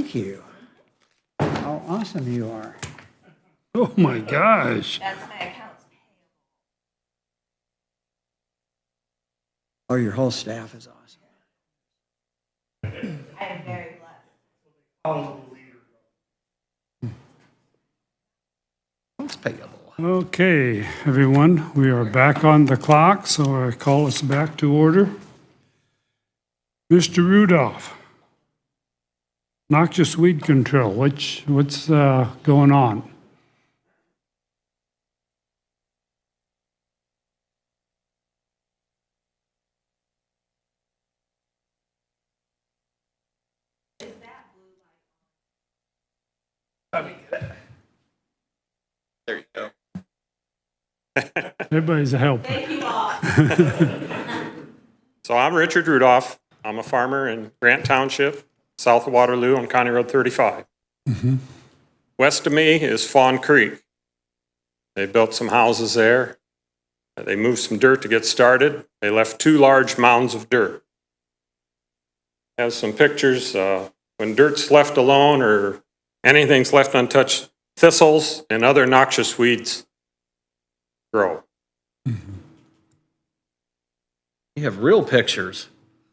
thank you. How awesome you are. Oh my gosh. That's my accounts Oh, your whole staff is awesome. payable. I am very blessed. It's payable. Okay, everyone, we are back on the clock, so I call us back to order. Mr. Rudolph, noxious weed control, what's going on? There you go. Everybody's a helper. Thank you all. So I'm Richard Rudolph. I'm a farmer in Grant Township, south of Waterloo on County Road 35. West of me is Fawn Creek. They built some houses there. They moved some dirt to get started. They left 2 large mounds of dirt. Has some pictures. When dirt's left alone or anything's left untouched, thistles and other noxious weeds grow. You have real pictures.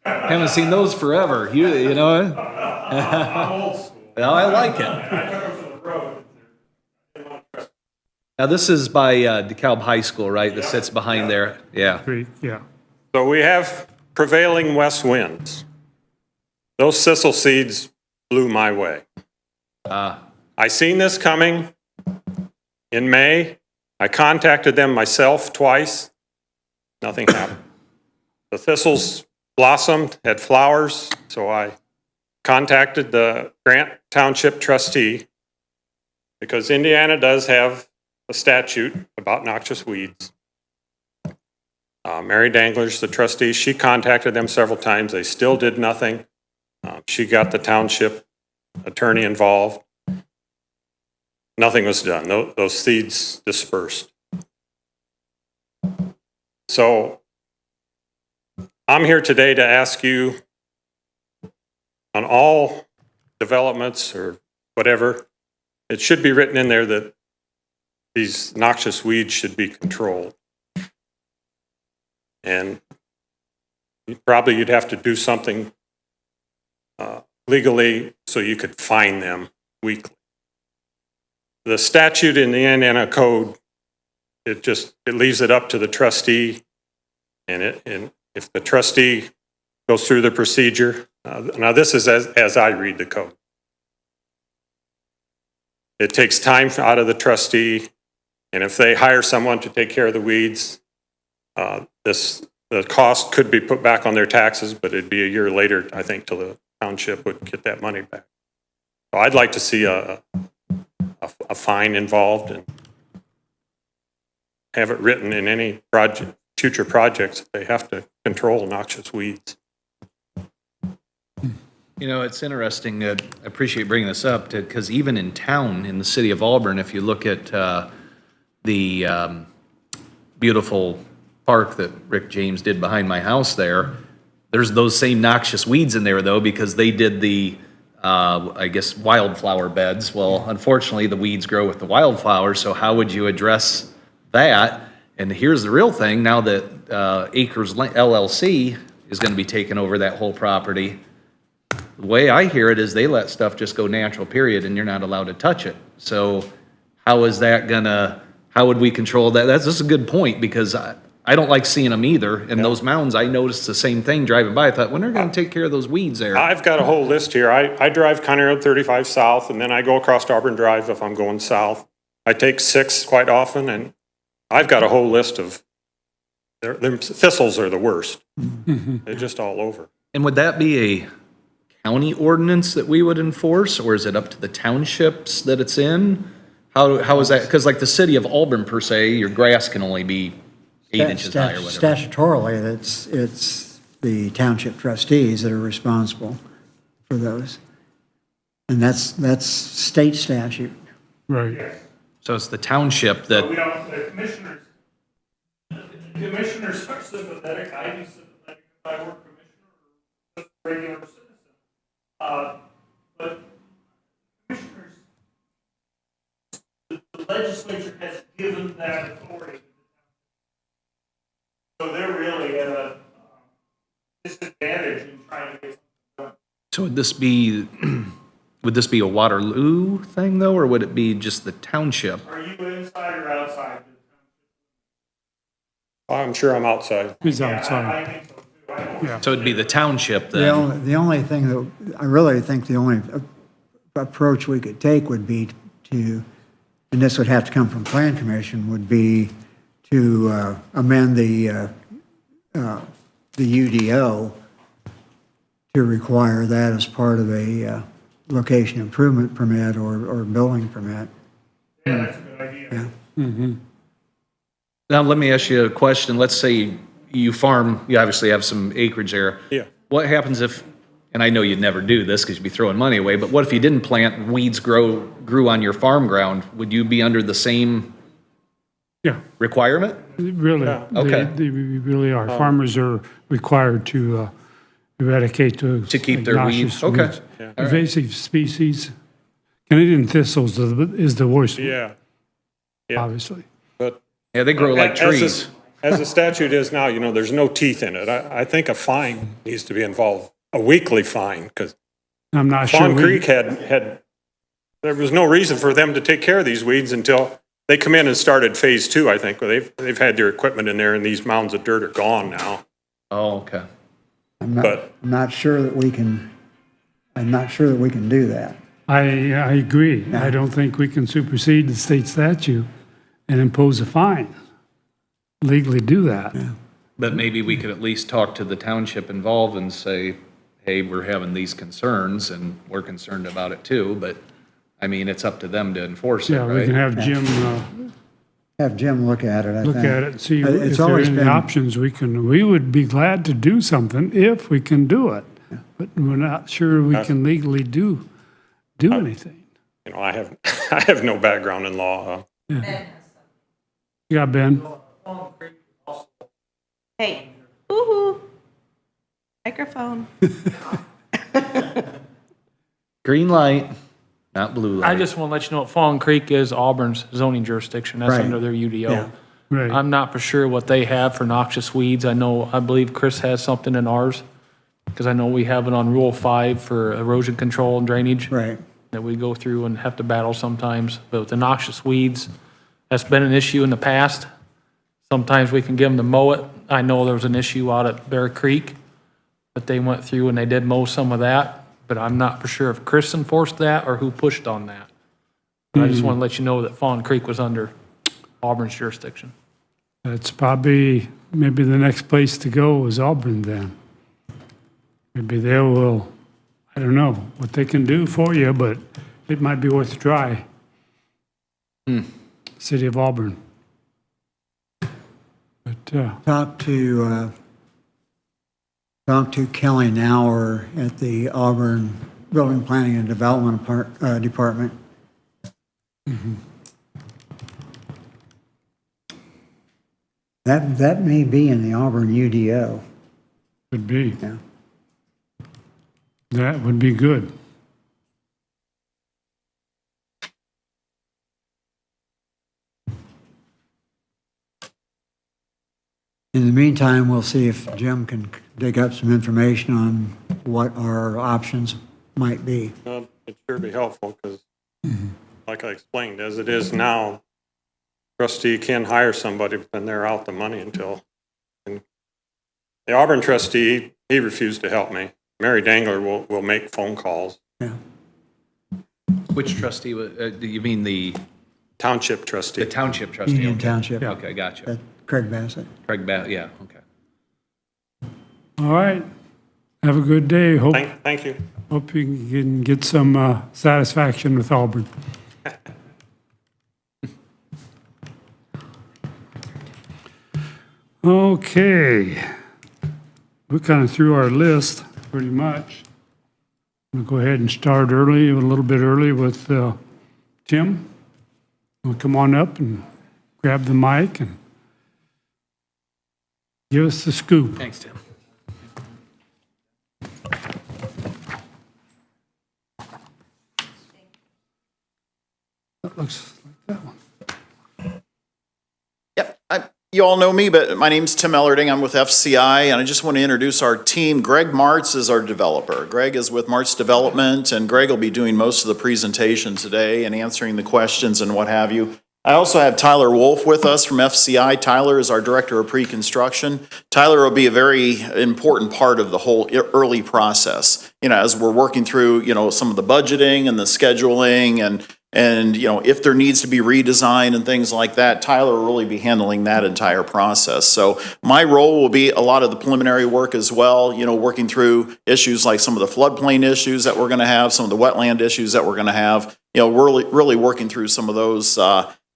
Haven't seen those forever. You know it? I'm old school. Well, I like it. I took them to the road. Now, this is by DeKalb High School, right? That sits behind there. Yeah. Great, yeah. So we have prevailing west winds. Those thistle seeds blew my way. I seen this coming in May. I contacted them myself twice. Nothing happened. The thistles blossomed, had flowers, so I contacted the Grant Township trustee because Indiana does have a statute about noxious weeds. Mary Danglers, the trustee, she contacted them several times. They still did nothing. She got the township attorney involved. Nothing was done. Those seeds dispersed. So I'm here today to ask you on all developments or whatever, it should be written in there that these noxious weeds should be controlled. And probably you'd have to do something legally so you could fine them weekly. The statute in the Indiana code, it leaves it up to the trustee, and if the trustee goes through the procedure, now this is as I read the code. It takes time out of the trustee, and if they hire someone to take care of the weeds, the cost could be put back on their taxes, but it'd be a year later, I think, till the township would get that money back. So I'd like to see a fine involved and have it written in any future projects that they have to control noxious weeds. You know, it's interesting. I appreciate bringing this up because even in town, in the city of Auburn, if you look at the beautiful park that Rick James did behind my house there's those same noxious weeds in there, though, because they did the, I guess, wildflower beds. Well, unfortunately, the weeds grow with the wildflowers, so how would you address that? And here's the real thing. Now that Acres LLC is going to be taking over that whole property, the way I hear it is they let stuff just go natural, period, and you're not allowed to touch it. So how is that gonna, how would we control that? That's just a good point, because I don't like seeing them either. And those mounds, I noticed the same thing driving by. I thought, when are they gonna take care of those weeds there? I've got a whole list here. I drive County Road 35 south, and then I go across Auburn Drive if I'm going south. I take 6 quite often, and I've got a whole list of, their thistles are the worst. They're just all over. And would that be a county ordinance that we would enforce, or is it up to the townships that it's in? How is that? Because like the city of Auburn per se, your grass can only be 8 inches high or whatever. Statutorily, it's the township trustees that are responsible for those. And that's state statute. Right. So it's the township that, We don't, the commissioners are sympathetic, I'd be sympathetic if I were commissioner or just a regular citizen. But legislature has given that authority. So they're really at a disadvantage in trying to get something done. So would this be a Waterloo thing though, or would it be just the township? Are you inside or outside? I'm sure I'm outside. He's I outside. think so too. I don't Yeah. So it'd be the township The then? only thing that, I really think the only approach we could take would be to, and this would have to come from Plan Commission, would be to amend the UDO to require that as part of a location improvement permit or building permit. Yeah, that's a good idea. Yeah. Now, let me ask you a question. Let's say you farm, you obviously have some acreage there. Yeah. What happens if, and I know you'd never do this because you'd be throwing money away, but what if you didn't plant and weeds grew on your farm ground? Would you be under the same Yeah, requirement? really. Okay. They really are. Farmers are required to eradicate those. To keep their weeds? obnoxious Okay. weeds. Invasive species. Canadian thistles is the worst, Yeah. Yeah. obviously. But Yeah, they grow like as trees. this- as the statute is now, there's no teeth in it. I think a fine needs to be involved, a weekly fine, because I'm not sure. Fawn Creek had, there was no reason for them to take care of these weeds until they come in and started phase 2, I think, where they've had their equipment in there and these mounds of dirt are gone now. Oh, okay. I'm not, But- I'm not sure that we can do that. I agree. I don't think we can supersede the state statute and impose a fine. Legally do that. But maybe we could at least talk to the township involved and say, hey, we're having these concerns and we're concerned about it too. But I mean, it's up to them to enforce it, Yeah, we can right? have Jim Have Jim look at it, I think. look at it, see It's if there are always any been- options we would be glad to do something if we can do it. But we're not sure we can legally do anything. I have no background in law. Yeah, Ben? Hey, woo-hoo. Microphone. Green light, not blue light. I just want to let you know, Fallen Creek is Auburn's zoning jurisdiction. That's Right. under their UDO. Yeah. Right. I'm not for sure what they have for noxious weeds. I believe Chris has something in ours, because I know we have it on Rule 5 for erosion control and drainage. Right. That we go through and have to battle sometimes. But with the noxious weeds, that's been an issue in the past. Sometimes we can get them to mow it. I know there was an issue out at Bear Creek, but they went through and they did mow some of that. But I'm not for sure if Chris enforced that or who pushed on that. But I just want to let you know that Fawn Creek was under Auburn's jurisdiction. That's probably, maybe the next place to go is Auburn then. Maybe they will, I don't know what they can do for you, but it might be worth a try. City of Auburn. But, Talk to Kelly Nauer at the Auburn Building Planning and Development Department. That may be in the Auburn UDO. could be. Yeah. That would be good. In the meantime, we'll see if Jim can dig up some information on what our options might be. It'd sure be helpful, because like I explained, as it is now, trustee can hire somebody, but then they're out the money until. And the Auburn trustee, he refused to help me. Mary Dangler will make phone calls. Yeah. Which trustee, do you mean the Township trustee. township trustee? Union Okay. Township. Okay, gotcha. Craig Bassett. Craig yeah, okay. All right. Have a good day. Hope Thank you. you can get some satisfaction with Auburn. Okay. We kind of through our list pretty much. We'll go ahead and start early, a little bit early with Tim. We'll come on up and grab the mic and give us the scoop. Thanks, Tim. That looks like that one. You all know me, but my name's Tim Ellerding. I'm with FCI, and I just want to introduce our team. Greg Martz is our developer. Greg is with Martz Development, and Greg will be doing most of the presentation today and answering the questions and what have you. I also have Tyler Wolf with us from FCI. Tyler is our Director of Pre-Construction. Tyler will be a very important part of the whole early process. As we're working through, some of the budgeting and the scheduling and if there needs to be redesign and things like that, Tyler will really be handling that entire process. So my role will be a lot of the preliminary work as well, working through issues like some of the floodplain issues that we're going to have, some of the wetland issues that we're going to have, really working through some of those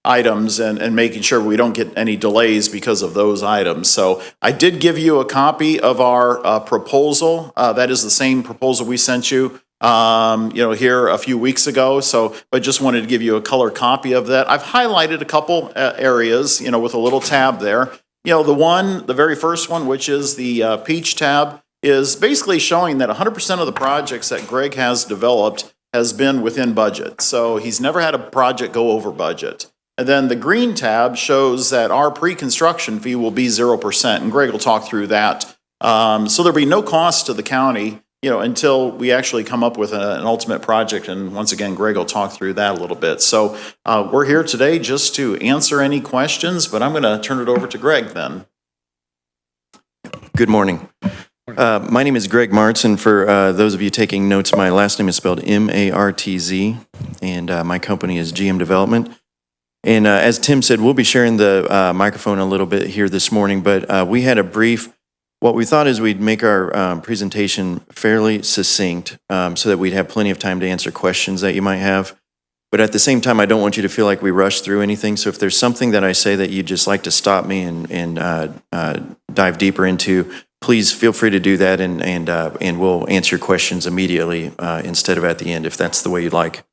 items and making sure we don't get any delays because of those items. So I did give you a copy of our proposal. That is the same proposal we sent you here a few weeks ago. So I just wanted to give you a color copy of that. I've highlighted a couple areas, with a little tab there. The very first one, which is the peach tab, is basically showing that 100% of the projects that Greg has developed has been within budget. So he's never had a project go over budget. And then the green tab shows that our pre-construction fee will be 0%, and Greg will talk through that. So there'll be no cost to the county, until we actually come up with an ultimate project. And once again, Greg will talk through that a little bit. So we're here today just to answer any questions, but I'm going to turn it over to Greg then. Good morning. My name is Greg Martz, and for those of you taking notes, my last name is spelled M-A-R-T-Z, and my company is GM Development. And as Tim said, we'll be sharing the microphone a little bit here this morning, but we had a brief. What we thought is we'd make our presentation fairly succinct so that we'd have plenty of time to answer questions that you might have. But at the same time, I don't want you to feel like we rush through anything. So if there's something that I say that you'd just like to stop me and dive deeper into, please feel free to do that, and we'll answer your questions immediately instead of at the end, if that's the way you'd like.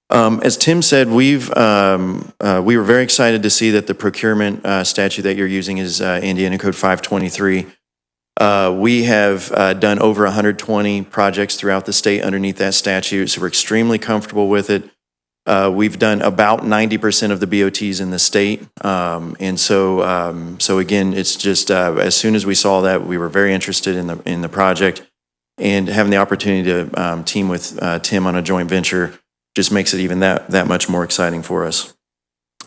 As Tim said, we were very excited to see that the procurement statute that you're using is Indiana Code 523. We have done over 120 projects throughout the state underneath that statute, so we're extremely comfortable with it. We've done about 90% of the BOTs in the state, and so again, it's just as soon as we saw that, we were very interested in the project, and having the opportunity to team with Tim on a joint venture just makes it even that much more exciting for us.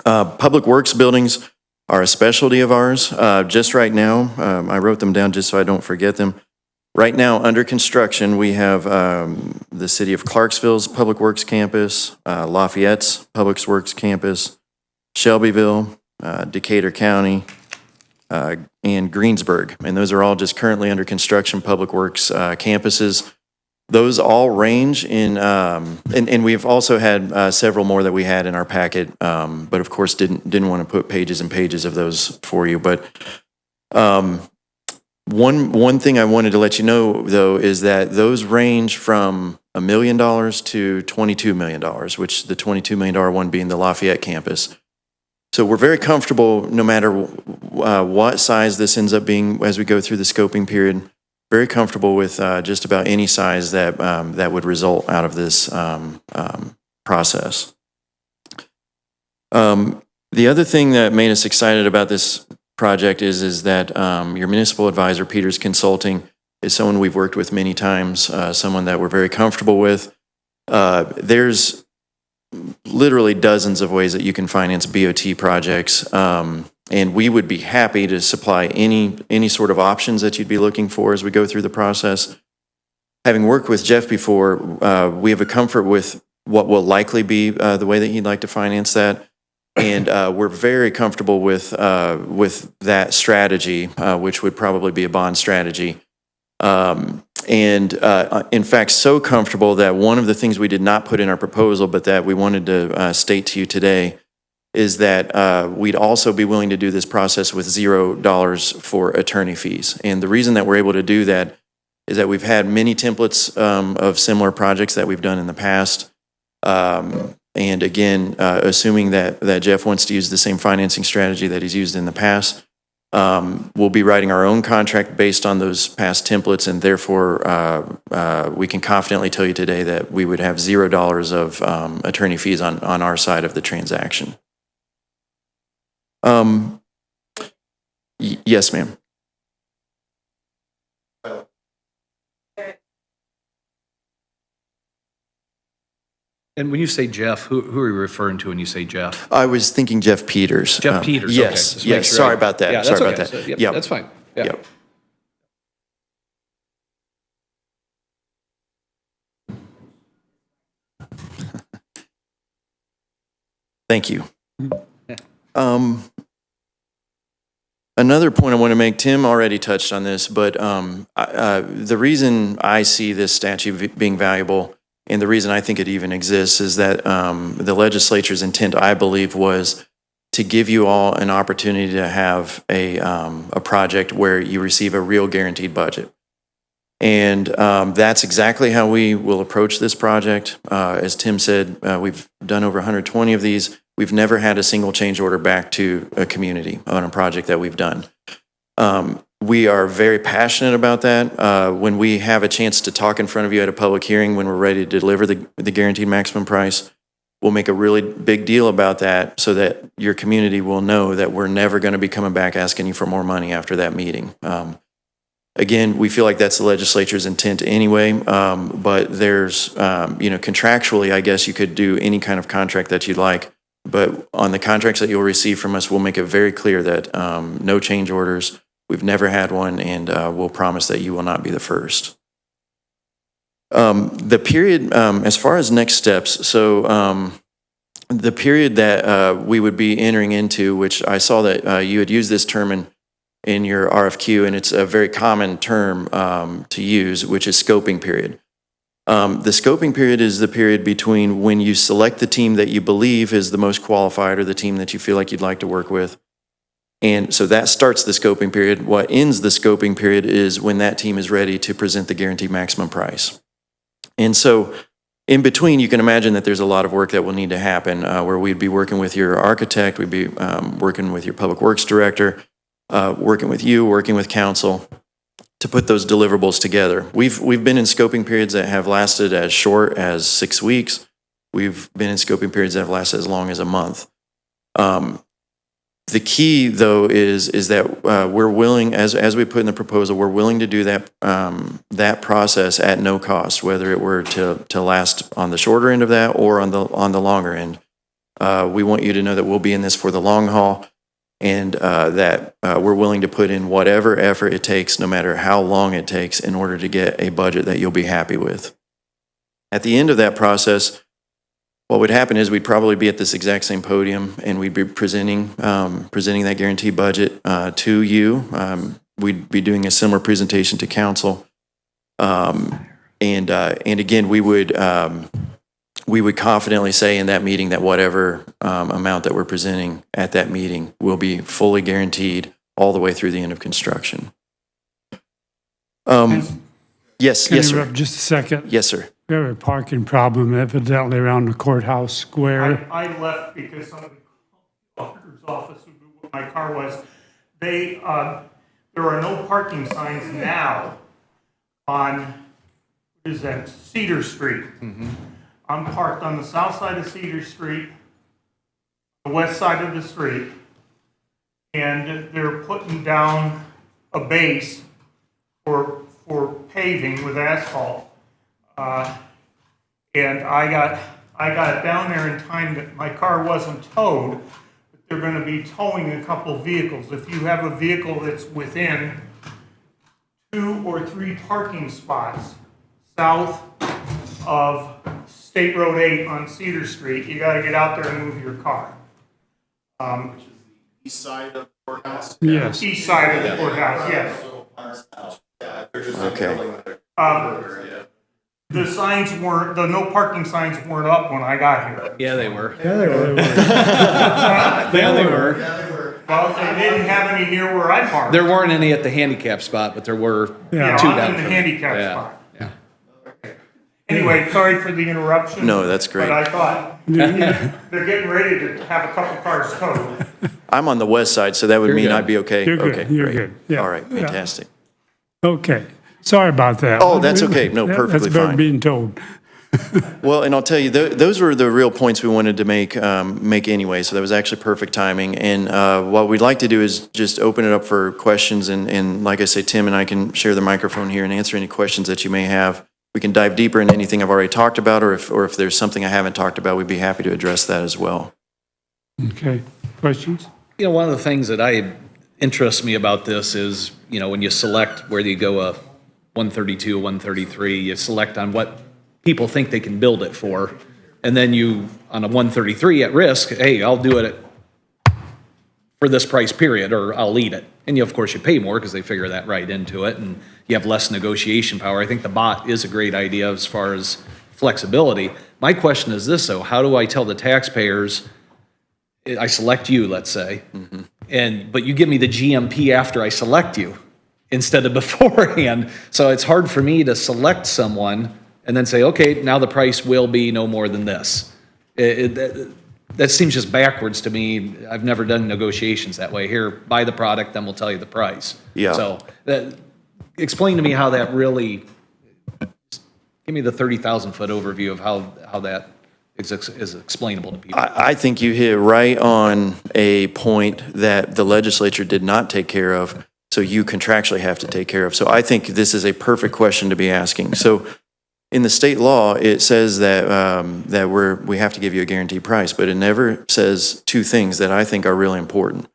Public works buildings are a specialty of ours. Just right now, I wrote them down just so I don't forget them. Right now, under construction, we have the city of Clarksville's Public Works Campus, Lafayette's Public Works Campus, Shelbyville, Decatur County, and Greensburg. And those are all just currently under construction public works campuses. Those all range in, and we've also had several more that we had in our packet, but of course didn't want to put pages and pages of those for you. But one thing I wanted to let you know, though, is that those range from $1 million to $22 million, which the $22 million one being the Lafayette campus. So we're very comfortable no matter what size this ends up being as we go through the scoping period. Very comfortable with just about any size that would result out of this process. The other thing that made us excited about this project is that your municipal advisor, Peters Consulting, is someone we've worked with many times, someone that we're very comfortable with. There's literally dozens of ways that you can finance BOT projects. And we would be happy to supply any sort of options that you'd be looking for as we go through the process. Having worked with Jeff before, we have a comfort with what will likely be the way that he'd like to finance that. And we're very comfortable with that strategy, which would probably be a bond strategy. In fact, so comfortable that one of the things we did not put in our proposal, but that we wanted to state to you today, is that we'd also be willing to do this process with $0 for attorney fees. And the reason that we're able to do that is that we've had many templates of similar projects that we've done in the past. And again, assuming that Jeff wants to use the same financing strategy that he's used in the past, we'll be writing our own contract based on those past templates, and therefore we can confidently tell you today that we would have $0 of attorney fees on our side of the transaction. Yes, ma'am. And when you say Jeff, who are you referring to when you say Jeff? I was thinking Jeff Peters. Jeff Peters, okay. Yes, Just make yes, sure sorry I- about that. Yeah, Sorry that's about okay. that. So, yep, Yep. that's fine. Yeah. Yep. Thank you. Another point I want to make, Tim already touched on this, but the reason I see this statute being valuable and the reason I think it even exists is that the legislature's intent, I believe, was to give you all an opportunity to have a project where you receive a real guaranteed budget. And that's exactly how we will approach this project. As Tim said, we've done over 120 of these. We've never had a single change order back to a community on a project that we've done. We are very passionate about that. When we have a chance to talk in front of you at a public hearing, when we're ready to deliver the guaranteed maximum price, we'll make a really big deal about that so that your community will know that we're never going to be coming back asking you for more money after that meeting. Again, we feel like that's the legislature's intent anyway, but there's, contractually, I guess you could do any kind of contract that you'd like. But on the contracts that you'll receive from us, we'll make it very clear that no change orders, we've never had one, and we'll promise that you will not be the first. The period, as far as next steps, so the period that we would be entering into, which I saw that you had used this term in your RFQ, and it's a very common term to use, which is scoping period. The scoping period is the period between when you select the team that you believe is the most qualified or the team that you feel like you'd like to work with. And so that starts the scoping period. What ends the scoping period is when that team is ready to present the guaranteed maximum price. And so in between, you can imagine that there's a lot of work that will need to happen where we'd be working with your architect, we'd be working with your public works director, working with you, working with council to put those deliverables together. We've been in scoping periods that have lasted as short as 6 weeks. We've been in scoping periods that have lasted as long as a month. The key, though, is that we're willing, as we put in the proposal, we're willing to do that process at no cost, whether it were to last on the shorter end of that or on the longer end. We want you to know that we'll be in this for the long haul, and that we're willing to put in whatever effort it takes, no matter how long it takes, in order to get a budget that you'll be happy with. At the end of that process, what would happen is we'd probably be at this exact same podium, and we'd be presenting that guaranteed budget to you. We'd be doing a similar presentation to council, and again, we would confidently say in that meeting that whatever amount that we're presenting at that meeting will be fully guaranteed all the way through the end of construction. Yes, Can yes, I sir. interrupt just a second? Yes, sir. We have a parking problem evidently around the courthouse square. I left because somebody called the auditor's office who knew what my car was. There are no parking signs now on, what is that, Cedar Street. I'm parked on the south side of Cedar Street, the west side of the street, and they're putting down a base for paving with asphalt. And I got it down there in time that my car wasn't towed, but they're gonna be towing a couple of vehicles. If you have a vehicle that's within 2 or 3 parking spots south of State Road 8 on Cedar Street, you gotta get out there and move your car. East side of the courthouse. Yes. East side of the courthouse, yes. Okay. The signs weren't, the no parking signs weren't up when I got here. Yeah, they were. Yeah, they were. Yeah, they were. Well, they didn't have any near where I parked. There weren't any at the handicap spot, but there were Yeah. Yeah, two I'm down in the from- handicap yeah, spot. Yeah. Anyway, sorry for the interruption. No, that's great. But I thought, they're getting ready to have a couple cars towed. I'm on the west side, so that would You're mean good. I'd be okay? You're good. Okay, You're great. good. Yeah. All right, Yeah. fantastic. Okay. Sorry about that. Oh, that's okay. No, perfectly That's better fine. being told. Well, and I'll tell you, those were the real points we wanted to make anyway, so that was actually perfect timing. And what we'd like to do is just open it up for questions, and like I say, Tim and I can share the microphone here and answer any questions that you may have. We can dive deeper into anything I've already talked about, or if there's something I haven't talked about, we'd be happy to address that as well. Okay, questions? You know, one of the things that interests me about this is, you know, when you select whether you go a 132, a 133, you select on what people think they can build it for. And then you, on a 133 at risk, hey, I'll do it for this price period, or I'll eat it. And you, of course, you pay more because they figure that right into it, and you have less negotiation power. I think the bot is a great idea as far as flexibility. My question is this, though: how do I tell the taxpayers, I select you, let's say, but you give me the GMP after I select you instead of beforehand? So it's hard for me to select someone and then say, okay, now the price will be no more than this. That seems just backwards to me. I've never done negotiations that way. Here, buy the product, then we'll tell you the price. Yeah. So explain to me how that really, give me the 30,000-foot overview of how that is explainable to people. I think you hit right on a point that the legislature did not take care of, so you contractually have to take care of. So I think this is a perfect question to be asking. So in the state law, it says that we have to give you a guaranteed price, but it never says two things that I think are really important.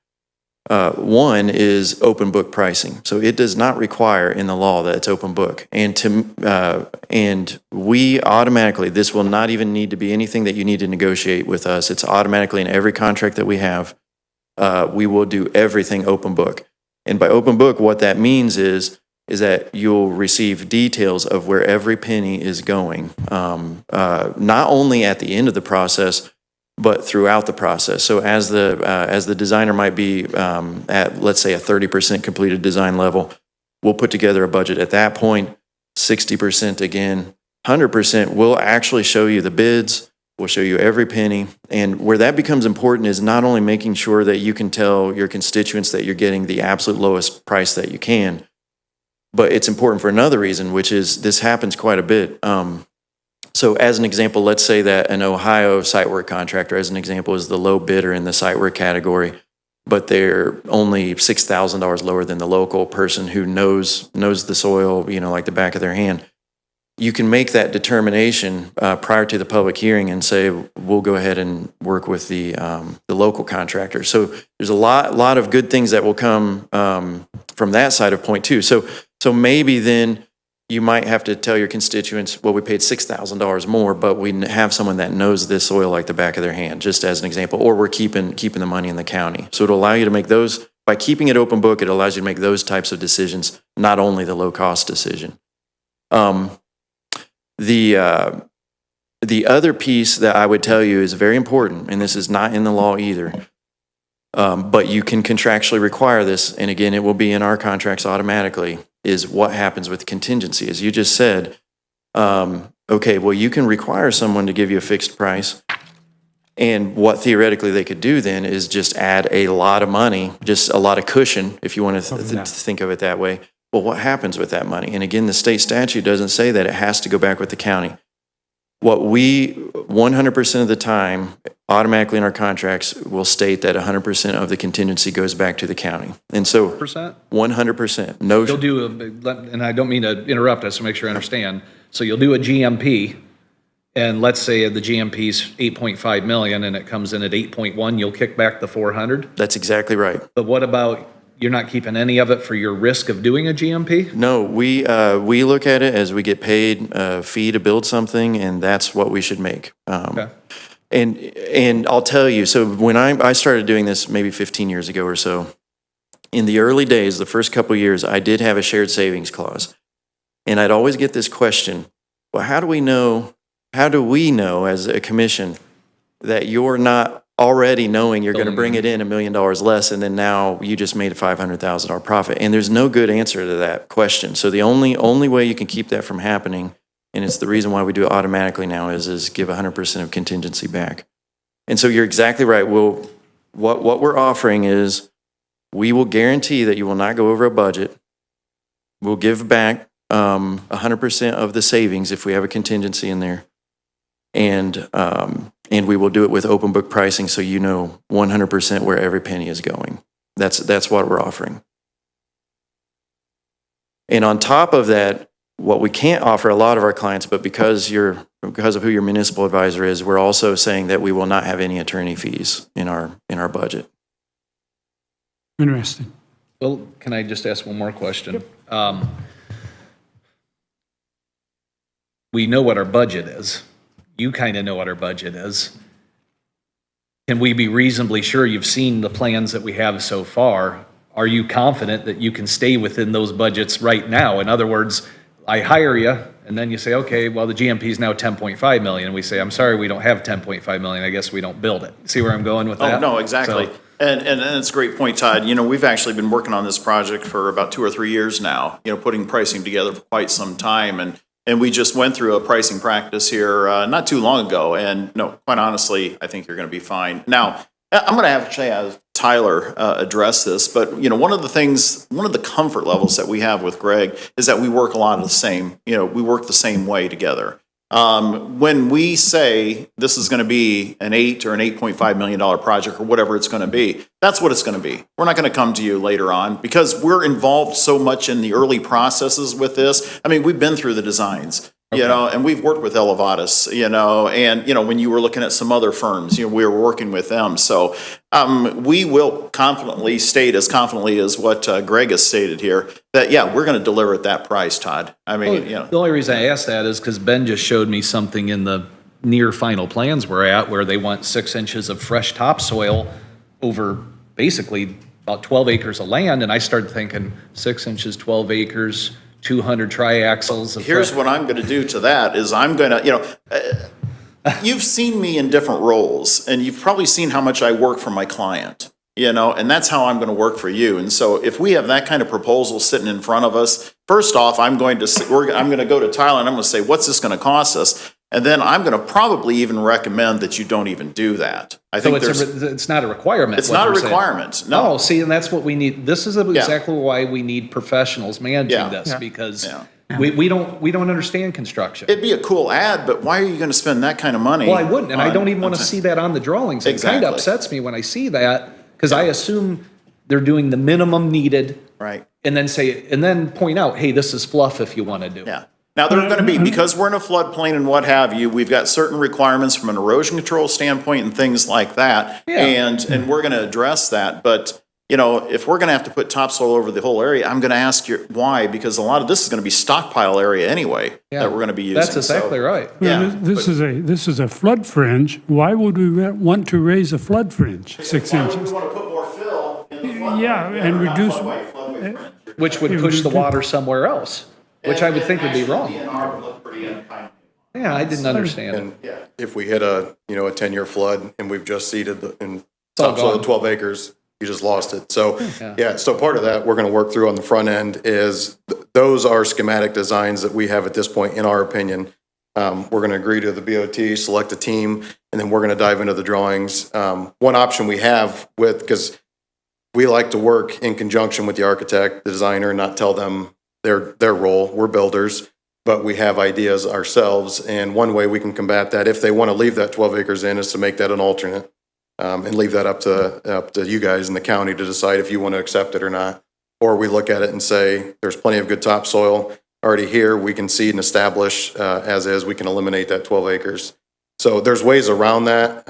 One is open book pricing. So it does not require in the law that it's open book. And we automatically, this will not even need to be anything that you need to negotiate with us. It's automatically in every contract that we have. We will do everything open book. And by open book, what that means is that you'll receive details of where every penny is going, not only at the end of the process, but throughout the process. So as the designer might be at, let's say, a 30% completed design level, we'll put together a budget at that point, 60% again, 100%. We'll actually show you the bids. We'll show you every penny. And where that becomes important is not only making sure that you can tell your constituents that you're getting the absolute lowest price that you can, but it's important for another reason, which is this happens quite a bit. So as an example, let's say that an Ohio site work contractor, as an example, is the low bidder in the site work category, but they're only $6,000 lower than the local person who knows the soil, you know, like the back of their hand. You can make that determination prior to the public hearing and say, we'll go ahead and work with the local contractor. So there's a lot of good things that will come from that side of point too. So maybe then you might have to tell your constituents, well, we paid $6,000 more, but we have someone that knows this soil like the back of their hand, just as an example, or we're keeping the money in the county. So it'll allow you to make those, by keeping it open book, it allows you to make those types of decisions, not only the low cost decision. The other piece that I would tell you is very important, and this is not in the law either, but you can contractually require this, and again, it will be in our contracts automatically, is what happens with contingency. As you just said, okay, well, you can require someone to give you a fixed price, and what theoretically they could do then is just add a lot of money, just a lot of cushion, if you want to think of it that way. Well, what happens with that money? And again, the state statute doesn't say that it has to go back with the county. What we 100% of the time, automatically in our contracts, will state that 100% of the contingency goes back to the county. And so 100%. No. You'll do, and I don't mean to interrupt us to make sure I understand. So you'll do a GMP, and let's say the GMP's 8.5 million and it comes in at 8.1, you'll kick back the 400? That's exactly right. But what about, you're not keeping any of it for your risk of doing a GMP? No, we look at it as we get paid a fee to build something, and that's what we should make. Okay. And I'll tell you, so when I started doing this maybe 15 years ago or so, in the early days, the first couple of years, I did have a shared savings clause. And I'd always get this question, well, how do we know as a commission that you're not already knowing you're going to bring it in $1 million less, and then now you just made a $500,000 profit? And there's no good answer to that question. So the only way you can keep that from happening, and it's the reason why we do it automatically now, is give 100% of contingency back. And so you're exactly right. What we're offering is we will guarantee that you will not go over a budget. We'll give back 100% of the savings if we have a contingency in there. and we will do it with open book pricing, so you know 100% where every penny is going. That's what we're offering. And on top of that, what we can't offer a lot of our clients, but because of who your municipal advisor is, we're also saying that we will not have any attorney fees in our budget. Interesting. Well, can I just ask one more question? We know what our budget is. You kind of know what our budget is. Can we be reasonably sure you've seen the plans that we have so far? Are you confident that you can stay within those budgets right now? In other words, I hire you, and then you say, okay, well, the GMP is now 10.5 million. And we say, I'm sorry, we don't have 10.5 million. I guess we don't build it. See where I'm going with that? Oh, no, exactly. So- And it's a great point, Todd. You know, we've actually been working on this project for about 2 or 3 years now, you know, putting pricing together for quite some time. And we just went through a pricing practice here not too long ago. And no, quite honestly, I think you're going to be fine. Now, I'm going to actually have Tyler address this, but you know, one of the comfort levels that we have with Greg is that we work a lot of the same, you know, we work the same way together. When we say this is going to be an $8 or an $8.5 million project or whatever it's going to be, that's what it's going to be. We're not going to come to you later on because we're involved so much in the early processes with this. I mean, we've been through the designs. You know, and we've worked with Elevatus, you know, and, you know, when you were looking at some other firms, you know, we were working with them. So we will confidently state, as confidently as what Greg has stated here, that, yeah, we're going to deliver at that price, Todd. I mean, you know. The only reason I asked that is because Ben just showed me something in the near final plans we're at where they want 6 inches of fresh topsoil over basically about 12 acres of land. And I started thinking 6 inches, 12 acres, 200 triaxles. Here's what I'm going to do to that is I'm going to, you know, you've seen me in different roles and you've probably seen how much I work for my client, you know, and that's how I'm going to work for you. And so if we have that kind of proposal sitting in front of us, first off, I'm going to go to Tyler and I'm going to say, what's this going to cost us? And then I'm going to probably even recommend that you don't even do that. I think it's not a requirement. It's not a requirement. No. Oh, see, and that's what we need. This is exactly why we need professionals managing this because we don't understand construction. It'd be a cool ad, but why are you going to spend that kind of money? Well, I wouldn't, and I don't even want to see that on the drawings. It kind of upsets me when I see that because I assume they're doing the minimum needed, right? And then point out, hey, this is fluff if you want to do. Yeah. Now, they're going to be, because we're in a floodplain and what have you, we've got certain requirements from an erosion control standpoint and things like that. Yeah. And we're going to address that. But, you know, if we're going to have to put topsoil over the whole area, I'm going to ask you why, because a lot of this is going to be stockpile area anyway that we're going to be using. That's exactly right. Yeah, this is a flood fringe. Why would we want to raise a flood fringe 6 inches? We want to put more fill in the floodway. Yeah, and reduce. Floodway fringe. Which would push the water somewhere else, which I would think would be wrong. DNR would look pretty unkind. Yeah, I didn't understand it. And if we hit a 10-year flood and we've just seeded in all topsoil gone. 12 acres, you just lost it. So, so part of that we're going to work through on the front end is those are schematic designs that we have at this point, in our opinion. We're going to agree to the BOT, select a team, and then we're going to dive into the drawings. One option we have because we like to work in conjunction with the architect, the designer, not tell them their role. We're builders, but we have ideas ourselves. And one way we can combat that, if they want to leave that 12 acres in, is to make that an alternate and leave that up to you guys in the county to decide if you want to accept it or not. Or we look at it and say, there's plenty of good topsoil already here. We can seed and establish as is. We can eliminate that 12 acres. So there's ways around that.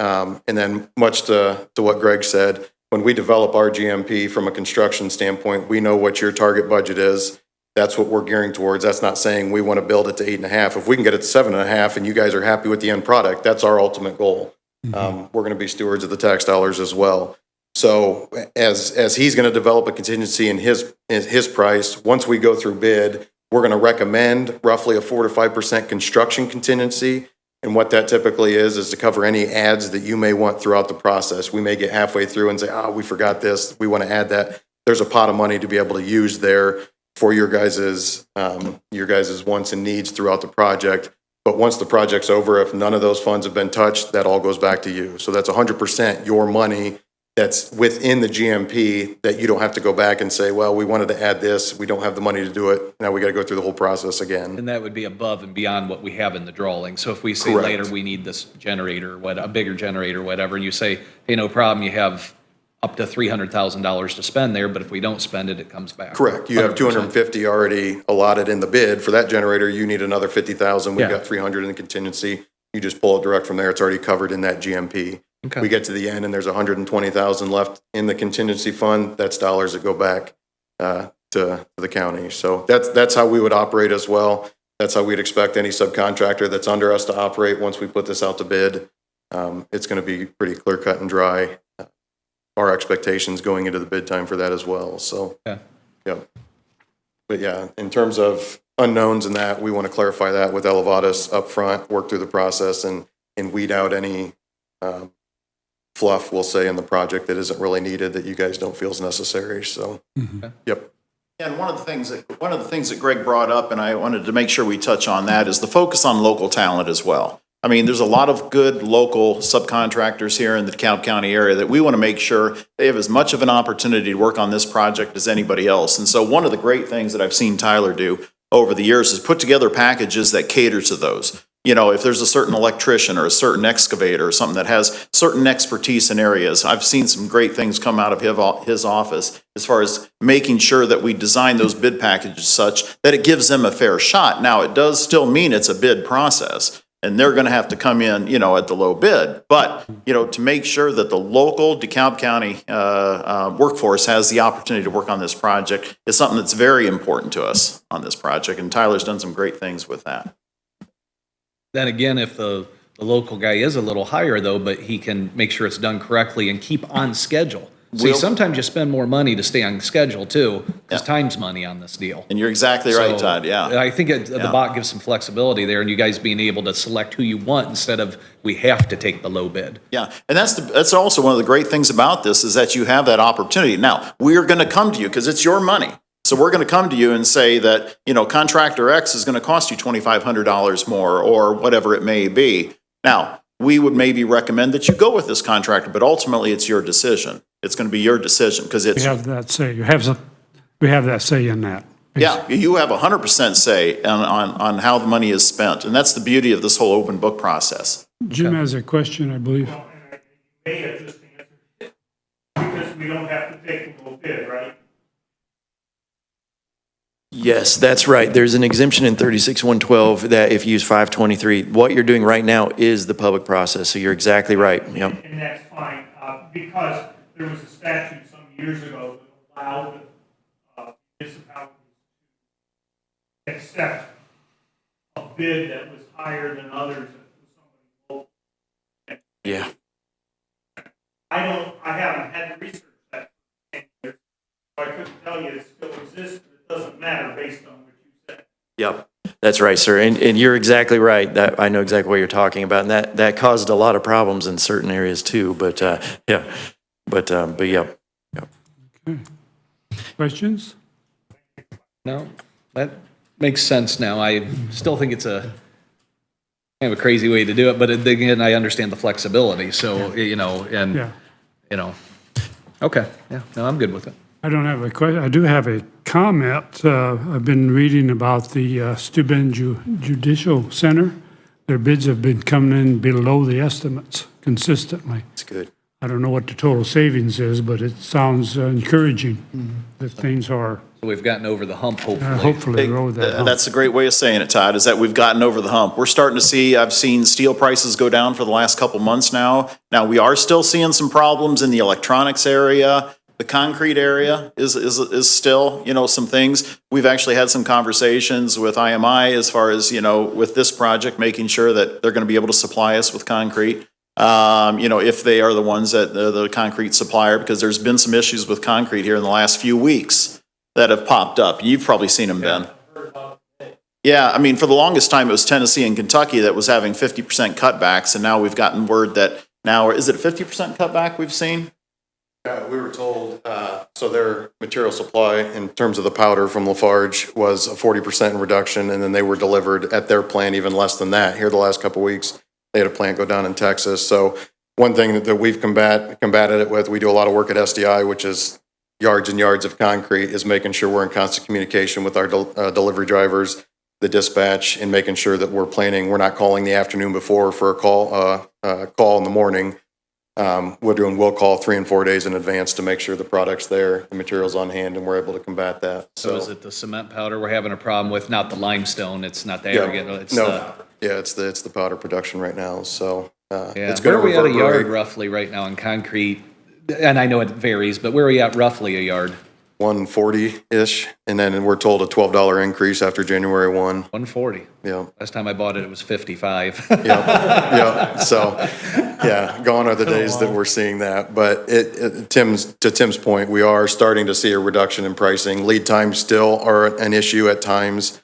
And then much to what Greg said, when we develop our GMP from a construction standpoint, we know what your target budget is. That's what we're gearing towards. That's not saying we want to build it to 8.5. If we can get it to 7.5 and you guys are happy with the end product, that's our ultimate goal. We're going to be stewards of the tax dollars as well. So as he's going to develop a contingency in his price, once we go through bid, we're going to recommend roughly a 4 to 5% construction contingency. And what that typically is to cover any adds that you may want throughout the process. We may get halfway through and say, we forgot this. We want to add that. There's a pot of money to be able to use there for your guys's wants and needs throughout the project. But once the project's over, if none of those funds have been touched, that all goes back to you. So that's 100% your money that's within the GMP that you don't have to go back and say, well, we wanted to add this, we don't have the money to do it, now we got to go through the whole process again. And that would be above and beyond what we have in the drawing. So if we say Correct. later we need this generator, a bigger generator, whatever, and you say, hey, no problem, you have up to $300,000 to spend there, but if we don't spend it, it comes back. Correct, you have 100%. 250 already allotted in the bid. For that generator, you need another 50,000, we've Yeah. got 300 in the contingency. You just pull it direct from there, it's already covered in that GMP. Okay. We get to the end and there's 120,000 left in the contingency fund, that's dollars that go back to the county. So that's how we would operate as well. That's how we'd expect any subcontractor that's under us to operate once we put this out to bid. It's going to be pretty clear cut and dry. Our expectations going into the bid time for that as well, so. Okay. Yeah. But yeah, in terms of unknowns and that, we want to clarify that with Elevatus up front, work through the process and weed out any fluff, we'll say, in the project that isn't really needed, that you guys don't feel is necessary, so. Yep. And one of the things that Greg brought up, and I wanted to make sure we touch on that, is the focus on local talent as well. I mean, there's a lot of good local subcontractors here in the DeKalb County area that we want to make sure they have as much of an opportunity to work on this project as anybody else. And so one of the great things that I've seen Tyler do over the years is put together packages that cater to those. You know, if there's a certain electrician or a certain excavator or something that has certain expertise in areas, I've seen some great things come out of his office as far as making sure that we design those bid packages such that it gives them a fair shot. Now, it does still mean it's a bid process, and they're going to have to come in, you know, at the low bid. But, you know, to make sure that the local DeKalb County workforce has the opportunity to work on this project is something that's very important to us on this project, and Tyler's done some great things with that. Then again, if the local guy is a little higher though, but he can make sure it's done correctly and keep on schedule. See, Will- sometimes you spend more money to stay on schedule too, because Yeah. time's money on this deal. And you're exactly right, So, Todd, yeah. I think the Yeah. bot gives some flexibility there, and you guys being able to select who you want instead of we have to take the low bid. Yeah, and that's also one of the great things about this is that you have that opportunity. Now, we are going to come to you because it's your money. So we're going to come to you and say that, you know, contractor X is going to cost you $2,500 more or whatever it may be. Now, we would maybe recommend that you go with this contractor, but ultimately it's your decision. It's going to be your decision because We it's, have that say, we have that say in that. yeah, you have 100% say on how the money is spent. And that's the beauty of this whole open book process. Jim has a question, I believe. Well, and I may have just answered it, because we don't have to take the low bid, right? Yes, that's right. There's an exemption in 36-112 that if you use 523, what you're doing right now is the public process. So you're exactly right. Yep. And that's fine, because there was a statute some years ago that allowed municipalities to accept a bid that was higher than others if it was somebody local. Yeah. I haven't had to research that for 10 years, so I couldn't tell you it still exists, but it doesn't matter based on what you said. Yep. That's right, sir. And you're exactly right. That I know exactly what you're talking about. And that caused a lot of problems in certain areas too. But yeah. But yeah. Okay. Questions? No, that makes sense now. I still think it's a kind of a crazy way to do it, but again, I understand the flexibility. So, you know, and, Yeah. you know, okay, yeah, no, I'm good with it. I don't have a question. I do have a comment. I've been reading about the Steuben Judicial Center. Their bids have been coming in below the estimates consistently. It's good. I don't know what the total savings is, but it sounds encouraging that things are So we've gotten over the hump, hopefully. hopefully rode that hump. That's a great way of saying it, Todd, is that we've gotten over the hump. We're starting to see, I've seen steel prices go down for the last couple months now. Now, we are still seeing some problems in the electronics area. The concrete area is still, you know, some things. We've actually had some conversations with IMI as far as, you know, with this project, making sure that they're going to be able to supply us with concrete. You know, if they are the ones that the concrete supplier, because there's been some issues with concrete here in the last few weeks that have popped up. You've probably seen them, Ben. Yeah, I mean, for the longest time, it was Tennessee and Kentucky that was having 50% cutbacks, and now we've gotten word that now, is it a 50% cutback we've seen? We were told, so their material supply in terms of the powder from Lafarge was a 40% reduction, and then they were delivered at their plant even less than that. Here the last couple of weeks, they had a plant go down in Texas. So one thing that we've combated it with, we do a lot of work at SDI, which is yards and yards of concrete, is making sure we're in constant communication with our delivery drivers, the dispatch, and making sure that we're planning. We're not calling the afternoon before for a call in the morning. We're doing will call 3 and 4 days in advance to make sure the product's there, the material's on hand, and we're able to combat that. So is it the cement powder we're having a problem with, not the limestone, it's not the Yeah. aggregate, it's No, the... yeah, it's the powder production right now, so Yeah, it's where going are to we at a yard reverberate. roughly right now in concrete? And I know it varies, but where are we at roughly a yard? 140-ish, and then we're told a $12 increase after January 1. 140. Yeah, Last time I bought it, it was 55. yeah, yeah. So, yeah, gone are the days that we're seeing that. But to Tim's point, we are starting to see a reduction in pricing. Lead times still are an issue at times.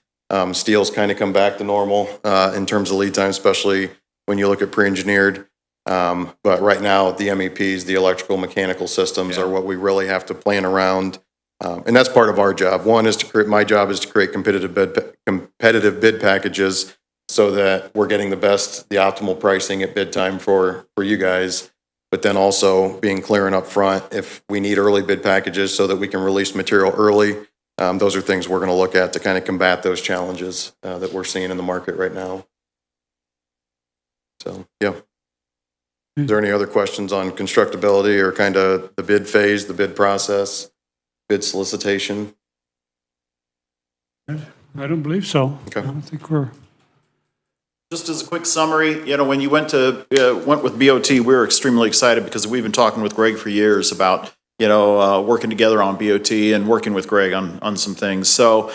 Steel's kind of come back to normal in terms of lead time, especially when you look at pre-engineered. But right now, the MEPs, the electrical mechanical systems, are what we really have to plan around. And that's part of our job. One is my job is to create competitive bid packages so that we're getting the optimal pricing at bid time for you guys. But then also being clear and upfront if we need early bid packages so that we can release material early. Those are things we're going to look at to kind of combat those challenges that we're seeing in the market right now. So, yeah. Is there any other questions on constructability or kind of the bid phase, the bid process, bid solicitation? I don't believe so. Okay. I don't think we're, Just as a quick summary, when you went with BOT, we were extremely excited because we've been talking with Greg for years about, working together on BOT and working with Greg on some things. So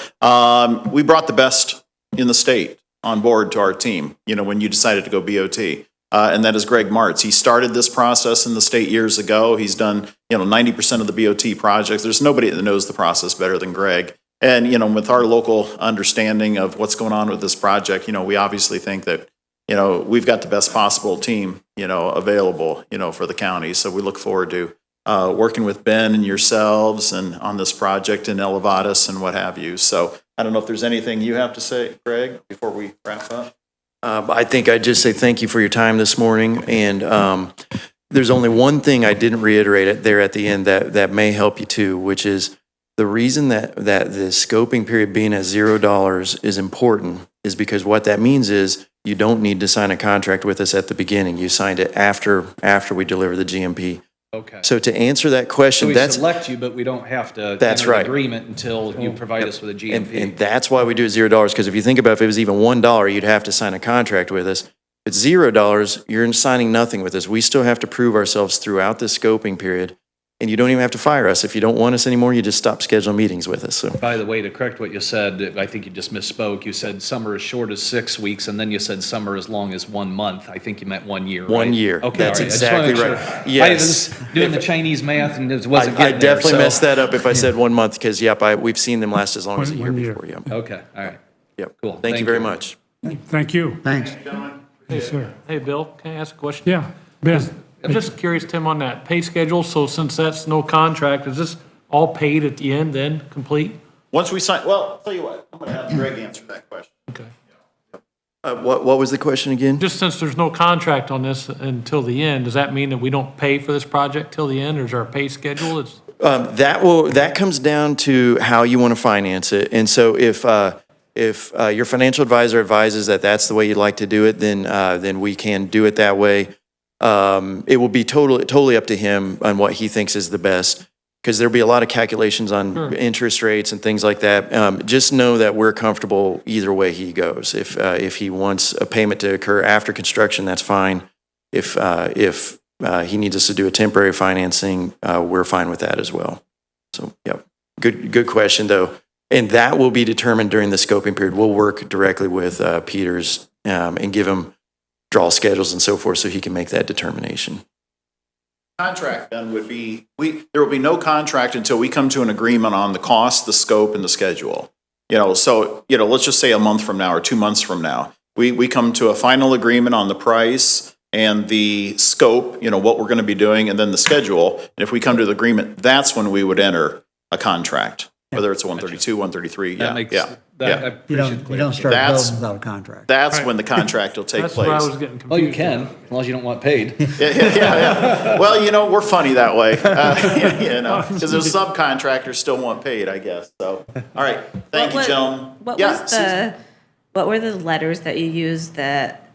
we brought the best in the state on board to our team, when you decided to go BOT. And that is Greg Martz. He started this process in the state years ago. He's done, 90% of the BOT projects. There's nobody that knows the process better than Greg. And, with our local understanding of what's going on with this project, we obviously think that, we've got the best possible team, available, for the county. So we look forward to working with Ben and yourselves and on this project in Elevatus and what have you. So I don't know if there's anything you have to say, Greg, before we wrap up. I think I'd just say thank you for your time this morning. And there's only one thing I didn't reiterate there at the end that may help you too, which is the reason that the scoping period being at $0 is important is because what that means is you don't need to sign a contract with us at the beginning. You signed it after we deliver the GMP. Okay. So to answer that So question, we that's select you, but we don't have to That's enter an right. agreement until you provide us with a GMP. and that's why we do it $0. Because if you think about if it was even $1, you'd have to sign a contract with us. If it's $0, you're signing nothing with us. We still have to prove ourselves throughout the scoping period. And you don't even have to fire us. If you don't want us anymore, you just stop scheduling meetings with us. So By the way, to correct what you said, I think you just misspoke. You said summer as short as 6 weeks, and then you said summer as long as 1 month. I think you meant 1 year, right? 1 year. Okay, That's all right. I just wanna exactly make right. sure. Yes. I was doing the Chinese math and it wasn't I getting there, definitely so- messed that up if I said 1 month because, we've seen them last as long as a year 1 year. before. Yep. Okay, all right. Yep. Cool. Thank you very much. thank you. Thanks. Yes, sir. Hey, Bill, can I ask a question? Yeah, Ben, I'm just curious, Tim, on that pay schedule. So since that's no contract, is this all paid at the end then, complete? Once we sign, well, I'll tell you what, I'm going to have Greg answer that question. Okay. What was the question again? Just since there's no contract on this until the end, does that mean that we don't pay for this project till the end, or is there a pay schedule? It's That comes down to how you want to finance it. And so if your financial advisor advises that that's the way you'd like to do it, then we can do it that way. It will be totally up to him on what he thinks is the best, because there'll be a lot of calculations on interest rates and things like that. Just know that we're comfortable either way he goes. If he wants a payment to occur after construction, that's fine. If he needs us to do a temporary financing, we're fine with that as well. So, yeah, good question though. And that will be determined during the scoping period. We'll work directly with Peters and give him draw schedules and so forth so he can make that determination. Contract then would be, there will be no contract until we come to an agreement on the cost, the scope, and the schedule. So, let's just say a month from now or 2 months from now, we come to a final agreement on the price and the scope, what we're going to be doing, and then the schedule. And if we come to the agreement, that's when we would enter a contract. whether it's 132, 133, That yeah, makes, yeah. that, I yeah. You appreciate don't, the you don't clarification. start building That's- without a contract. That's when the contract will take That's where I place. was getting confused. Well, you can, as long as you don't want paid. Yeah. Well, we're funny that way, because those subcontractors still want paid, I guess, so. All right, thank you, gentlemen. What Yeah, was Susan. what were the letters that you used that,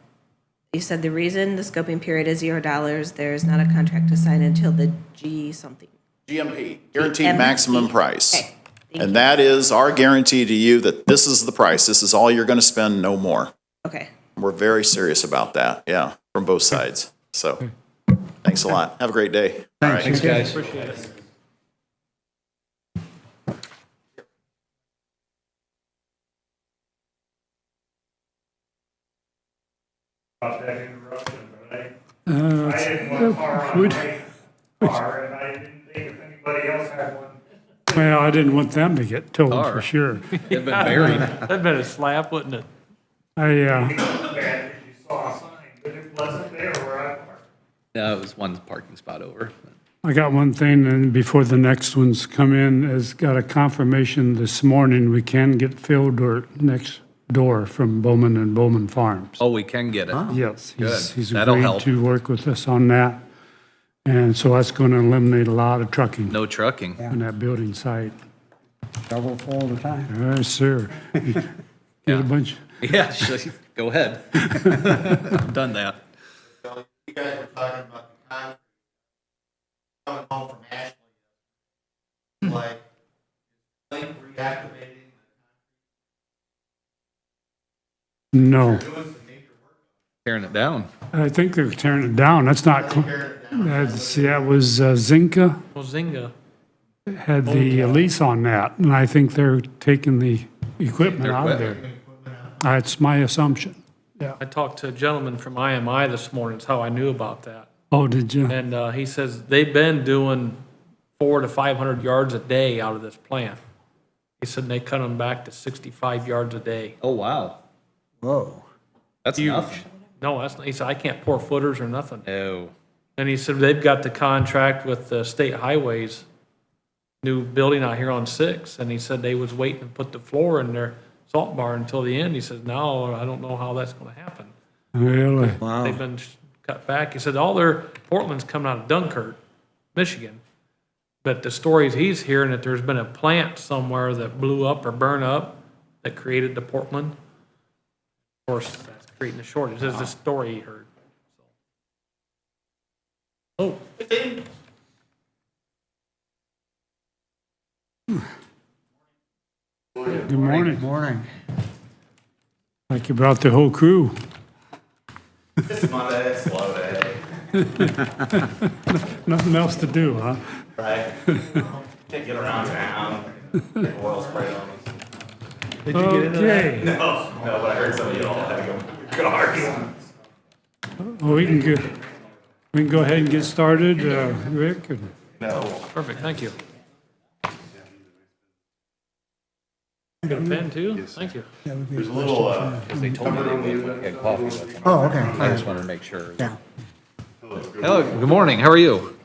you said the reason the scoping period is $0, there's not a contract to sign until the G something. GMP, guaranteed GMP. maximum price. Okay, thank And that is our guarantee to you that this is the price, this is all you're gonna spend, no more. Okay. We're very serious about that, yeah, from both sides, so. Thanks a lot, have a great day. All right. Thanks, guys. Appreciate it. About that interruption, but I had one car on would- my car, and I didn't think if anybody else had one. Well, I didn't want them to get towed Tar. for sure. They've been buried. That'd been a slap, wouldn't it? Bad because you saw a sign, but it wasn't there where I parked. No, it was one parking spot over. I got one thing, and before the next ones come in, has got a confirmation this morning, we can get field dirt next door from Bowman and Bowman Farms. Oh, we can get it. Yes, Good. he's That'll agreed help. to work with us on that. And so that's going to eliminate a lot of trucking No trucking. on that building site. Double full of the time. Yes, sir. Get Yeah. a bunch, Yeah, go ahead. I've done that. You guys were talking about the concrete coming home from Ashley. Like, Link reactivating no. doing some major work. Tearing it down. I think they're tearing it down. That's not, see, that was Zinca Well, Zynga, had the lease on that, and I think they're taking the equipment Their out of there. equipment. That's my assumption. Yeah. I talked to a gentleman from IMI this morning, that's how I knew about that. Oh, did you? And he says they've been doing 400 to 500 yards a day out of this plant. He said they cut them back to 65 yards a day. Oh, wow. Whoa. That's Huge. nothing. No, that's not, he said, I can't pour footers or nothing. No. And he said they've got the contract with the state highways, new building out here on 6, and he said they was waiting to put the floor in their salt bar until the end. He says, no, I don't know how that's gonna happen. Really? They've been cut back. He said all their Portland's coming out of Dunkirk, Michigan. But the stories he's hearing that there's been a plant somewhere that blew up or burned up that created the Portland. Of course, that's creating the shortage. This is the story he heard. Oh, Good morning. Morning. Like you brought the whole crew. It's Monday, it's slow day, Nothing else to do, huh? right? Can't get around town, get oil sprayed on us. Okay. No, but I heard some of you all had to go cars. Well, we can go ahead and get started, Rick. and- perfect, thank you. Got a pen too? Thank you. There's a little, They told me they had coffee with them. Oh, okay. I just wanted to make sure. Yeah. Hello, good morning. How are you?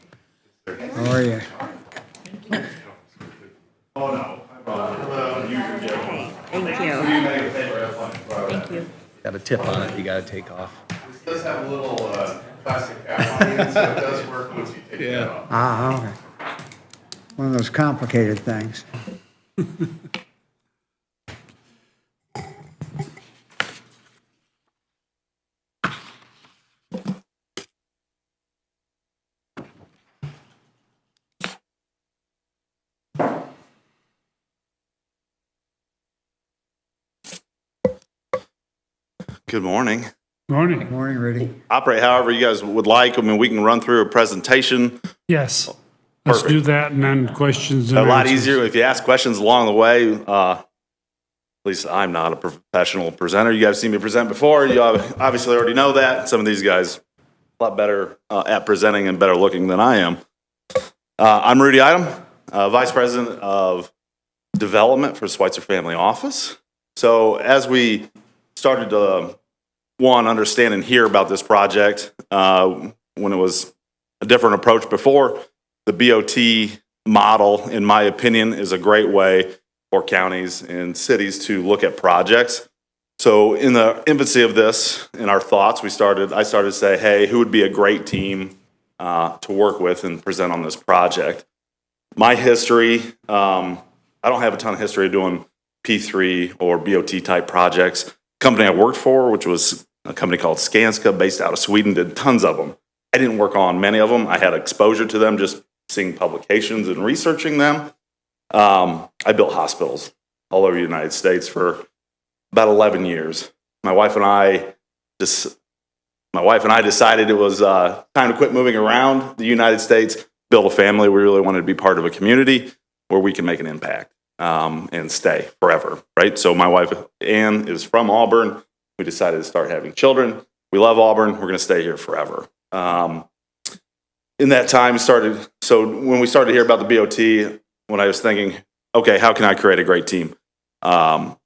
How are you? Thank you. Thank you. Got a tip on it you gotta take off. this does have a little plastic cap on it, so it does work once you take it off. Ah, okay. One of those complicated things. Good morning. Morning. Morning, Rudy. Operate however you guys would like. I mean, we can run through a presentation. Yes. Let's Perfect. do that and then questions and A lot answers. easier if you ask questions along the way. At least I'm not a professional presenter. You guys seen me present before. You obviously already know that. Some of these guys a lot better at presenting and better looking than I am. I'm Rudy Item, Vice President of Development for Schweitzer Family Office. So as we started to, understand and hear about this project, when it was a different approach before, the BOT model, in my opinion, is a great way for counties and cities to look at projects. So in the infancy of this, in our thoughts, I started to say, hey, who would be a great team to work with and present on this project? My history, I don't have a ton of history doing P3 or BOT type projects. The company I worked for, which was a company called Skanska based out of Sweden, did tons of them. I didn't work on many of them. I had exposure to them just seeing publications and researching them. I built hospitals all over the United States for about 11 years. My wife and I decided it was time to quit moving around the United States, build a family. We really wanted to be part of a community where we can make an impact and stay forever, right? So my wife, Ann, is from Auburn. We decided to start having children. We love Auburn. We're going to stay here forever. In that time, so when we started to hear about the BOT, when I was thinking, okay, how can I create a great team? I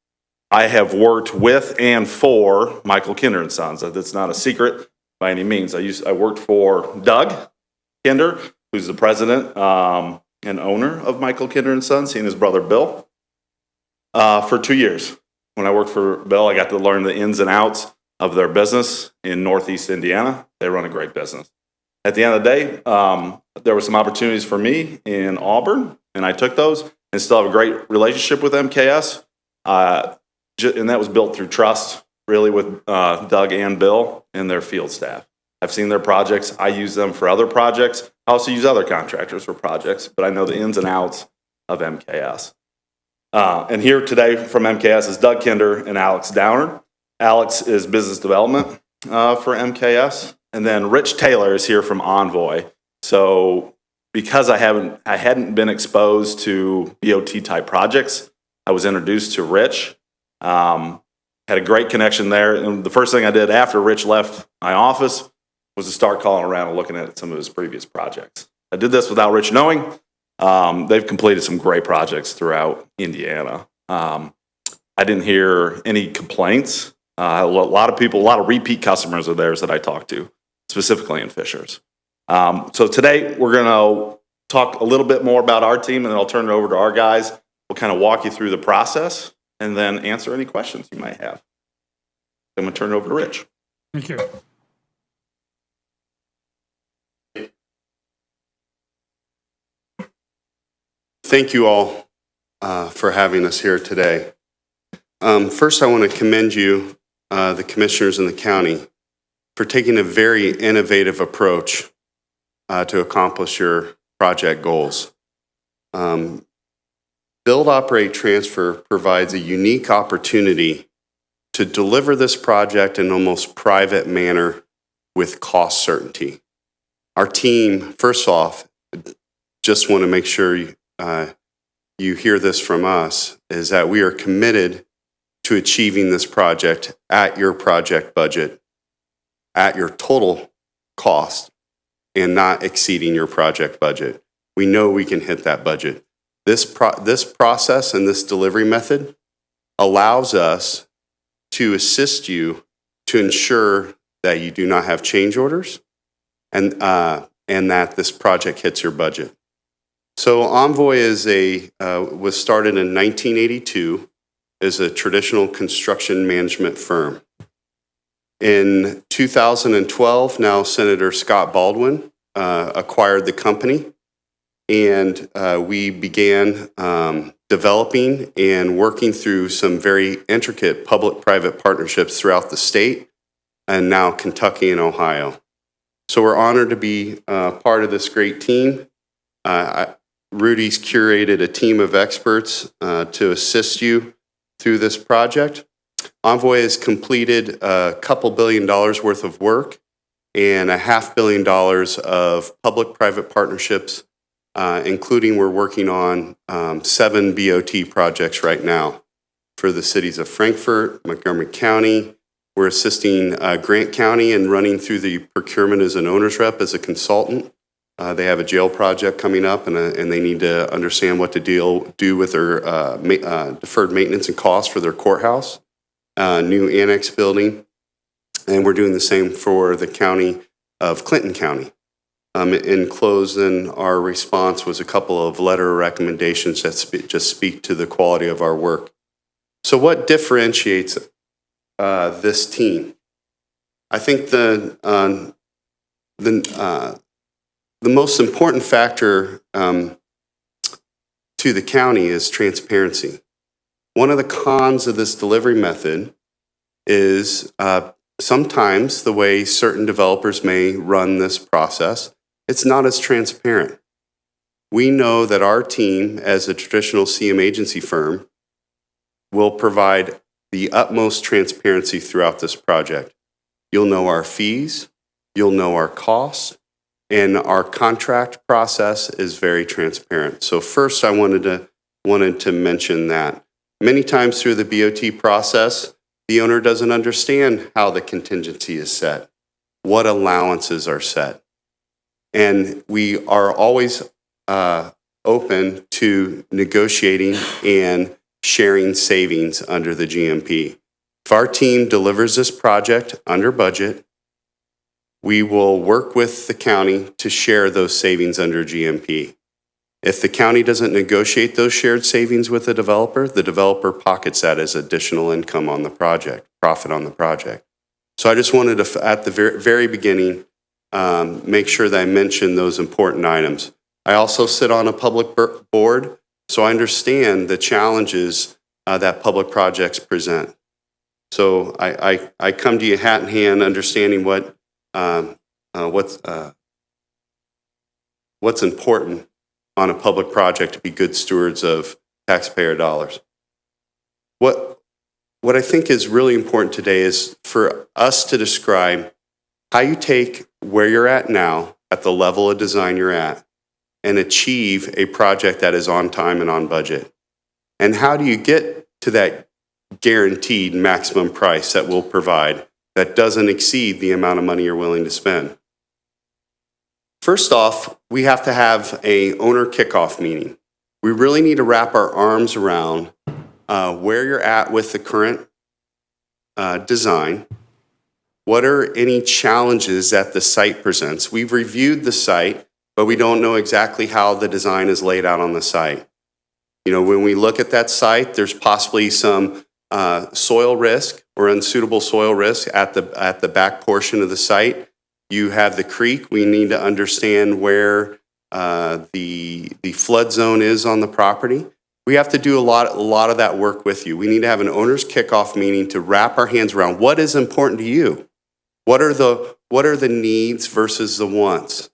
have worked with and for Michael Kinder and Sons. That's not a secret by any means. I worked for Doug Kinder, who's the president and owner of Michael Kinder and Sons, he and his brother Bill, for 2 years. When I worked for Bill, I got to learn the ins and outs of their business in Northeast Indiana. They run a great business. At the end of the day, there were some opportunities for me in Auburn, and I took those and still have a great relationship with MKS. And that was built through trust, really, with Doug and Bill and their field staff. I've seen their projects. I use them for other projects. I also use other contractors for projects, but I know the ins and outs of MKS. And here today from MKS is Doug Kinder and Alex Downer. Alex is business development for MKS. And then Rich Taylor is here from Envoy. So because I hadn't been exposed to BOT type projects, I was introduced to Rich. Had a great connection there. And the first thing I did after Rich left my office was to start calling around and looking at some of his previous projects. I did this without Rich knowing. They've completed some great projects throughout Indiana. I didn't hear any complaints. A lot of repeat customers of theirs that I talked to, specifically in Fishers. So today we're going to talk a little bit more about our team, and then I'll turn it over to our guys. We'll kind of walk you through the process and then answer any questions you might have. I'm going to turn it over to Rich. Thank you. Thank you all for having us here today. First, I want to commend you, the commissioners in the county, for taking a very innovative approach to accomplish your project goals. Build, Operate, Transfer provides a unique opportunity to deliver this project in an almost private manner with cost certainty. Our team, first off, just want to make sure you hear this from us, is that we are committed to achieving this project at your project budget, at your total cost, and not exceeding your project budget. We know we can hit that budget. This process and this delivery method allows us to assist you to ensure that you do not have change orders and that this project hits your budget. So Envoy was started in 1982 as a traditional construction management firm. In 2012, now Senator Scott Baldwin acquired the company, and we began developing and working through some very intricate public-private partnerships throughout the state, and now Kentucky and Ohio. So we're honored to be part of this great team. Rudy's curated a team of experts to assist you through this project. Envoy has completed a couple $2 billion worth of work and $500 million of public-private partnerships, including we're working on 7 BOT projects right now for the cities of Frankfort, Montgomery County. We're assisting Grant County and running through the procurement as an owner's rep as a consultant. They have a jail project coming up, and they need to understand what to do with their deferred maintenance and costs for their courthouse, new annex building, and we're doing the same for the county of Clinton County. Enclosed in our response was a couple of letter recommendations that just speak to the quality of our work. So what differentiates this team? I think the most important factor to the county is transparency. One of the cons of this delivery method is sometimes the way certain developers may run this process, it's not as transparent. We know that our team, as a traditional CM agency firm, will provide the utmost transparency throughout this project. You'll know our fees, you'll know our costs, and our contract process is very transparent. So first, I wanted to mention that. Many times through the BOT process, the owner doesn't understand how the contingency is set, what allowances are set. And we are always open to negotiating and sharing savings under the GMP. If our team delivers this project under budget, we will work with the county to share those savings under GMP. If the county doesn't negotiate those shared savings with the developer pockets that as additional income on the project, profit on the project. So I just wanted to, at the very beginning, make sure that I mention those important items. I also sit on a public board, so I understand the challenges that public projects present. So I come to you hat in hand, understanding what's important on a public project to be good stewards of taxpayer dollars. What I think is really important today is for us to describe how you take where you're at now, at the level of design you're at, and achieve a project that is on time and on budget. And how do you get to that guaranteed maximum price that we'll provide that doesn't exceed the amount of money you're willing to spend? First off, we have to have an owner kickoff meeting. We really need to wrap our arms around where you're at with the current design. What are any challenges that the site presents? We've reviewed the site, but we don't know exactly how the design is laid out on the site. You know, when we look at that site, there's possibly some soil risk or unsuitable soil risk at the back portion of the site. You have the creek. We need to understand where the flood zone is on the property. We have to do a lot of that work with you. We need to have an owner's kickoff meeting to wrap our hands around what is important to you. What are the needs versus the wants?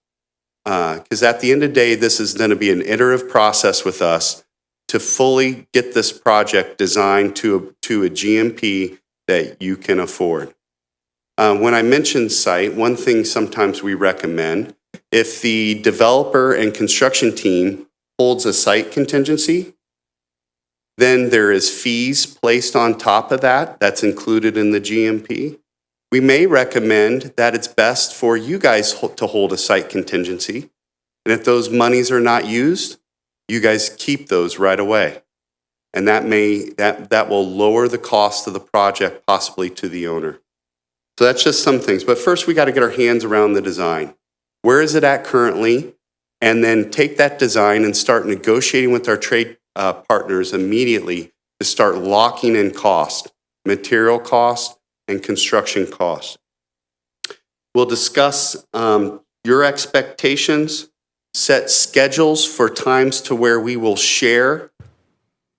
Because at the end of the day, this is going to be an iterative process with us to fully get this project designed to a GMP that you can afford. When I mention site, one thing sometimes we recommend, if the developer and construction team holds a site contingency, then there is fees placed on top of that. That's included in the GMP. We may recommend that it's best for you guys to hold a site contingency. And if those monies are not used, you guys keep those right away. And that will lower the cost of the project possibly to the owner. So that's just some things. But first, we got to get our hands around the design. Where is it at currently? And then take that design and start negotiating with our trade partners immediately to start locking in cost, material cost, and construction cost. We'll discuss your expectations, set schedules for times to where we will share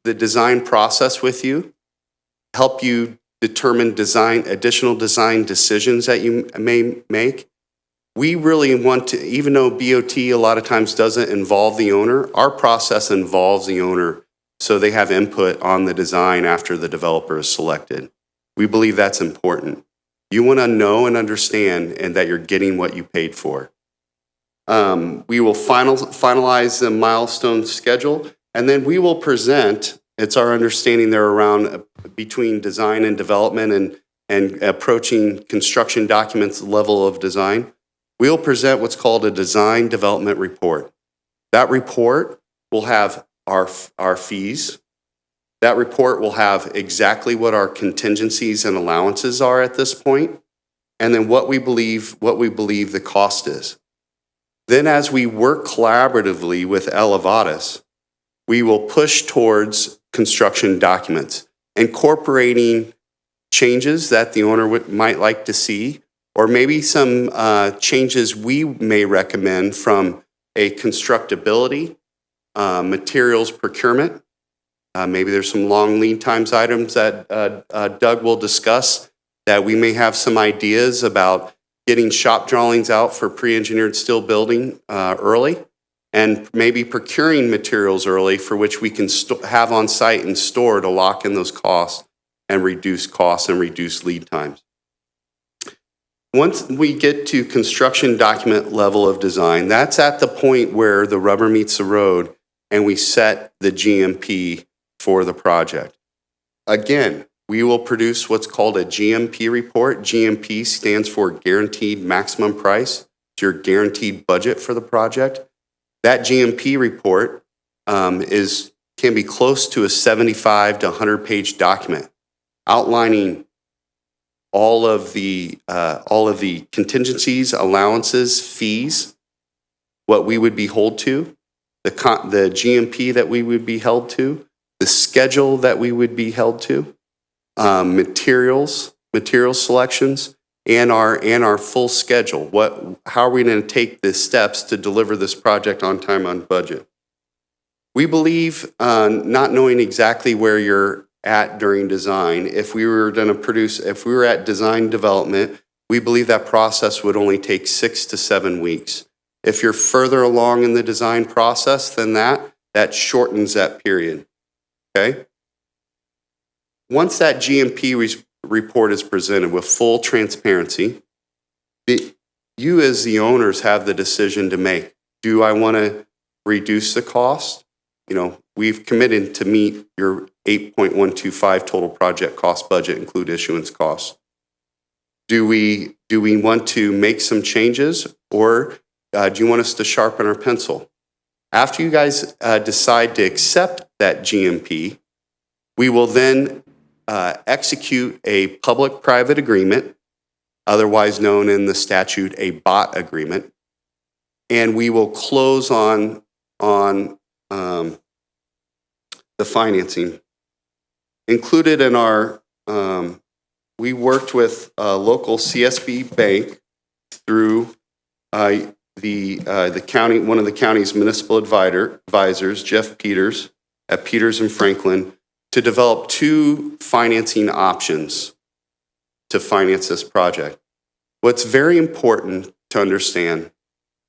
the design process with you, help you determine additional design decisions that you may make. We really want to, even though BOT a lot of times doesn't involve the owner, our process involves the owner so they have input on the design after the developer is selected. We believe that's important. You want to know and understand and that you're getting what you paid for. We will finalize the milestone schedule, and then we will present. It's our understanding they're around between design and development and approaching construction documents level of design. We'll present what's called a design development report. That report will have our fees. That report will have exactly what our contingencies and allowances are at this point, and then what we believe the cost is. Then as we work collaboratively with Elevatus, we will push towards construction documents, incorporating changes that the owner might like to see, or maybe some changes we may recommend from a constructability, materials procurement. Maybe there's some long lead times items that Doug will discuss that we may have some ideas about getting shop drawings out for pre-engineered steel building early, and maybe procuring materials early for which we can have on site and store to lock in those costs and reduce lead times. Once we get to construction document level of design, that's at the point where the rubber meets the road and we set the GMP for the project. Again, we will produce what's called a GMP report. GMP stands for Guaranteed Maximum Price. It's your guaranteed budget for the project. That GMP report can be close to a 75 to 100-page document outlining all of the contingencies, allowances, fees, what we would be held to, the GMP that we would be held to, the schedule that we would be held to, material selections, and our full schedule. How are we going to take the steps to deliver this project on time, on budget? We believe, not knowing exactly where you're at during design, if we were at design development, we believe that process would only take 6 to 7 weeks. If you're further along in the design process than that shortens that period. Okay? Once that GMP report is presented with full transparency, you as the owners have the decision to make. Do I want to reduce the cost? We've committed to meet your 8.125 total project cost budget, include issuance costs. Do we want to make some changes, or do you want us to sharpen our pencil? After you guys decide to accept that GMP, we will then execute a public-private agreement, otherwise known in the statute a BOT agreement, and we will close on the financing. Included in our, we worked with a local CSB bank through the county, one of the county's municipal advisors, Jeff Peters, at Peters and Franklin, to develop 2 financing options to finance this project. What's very important to understand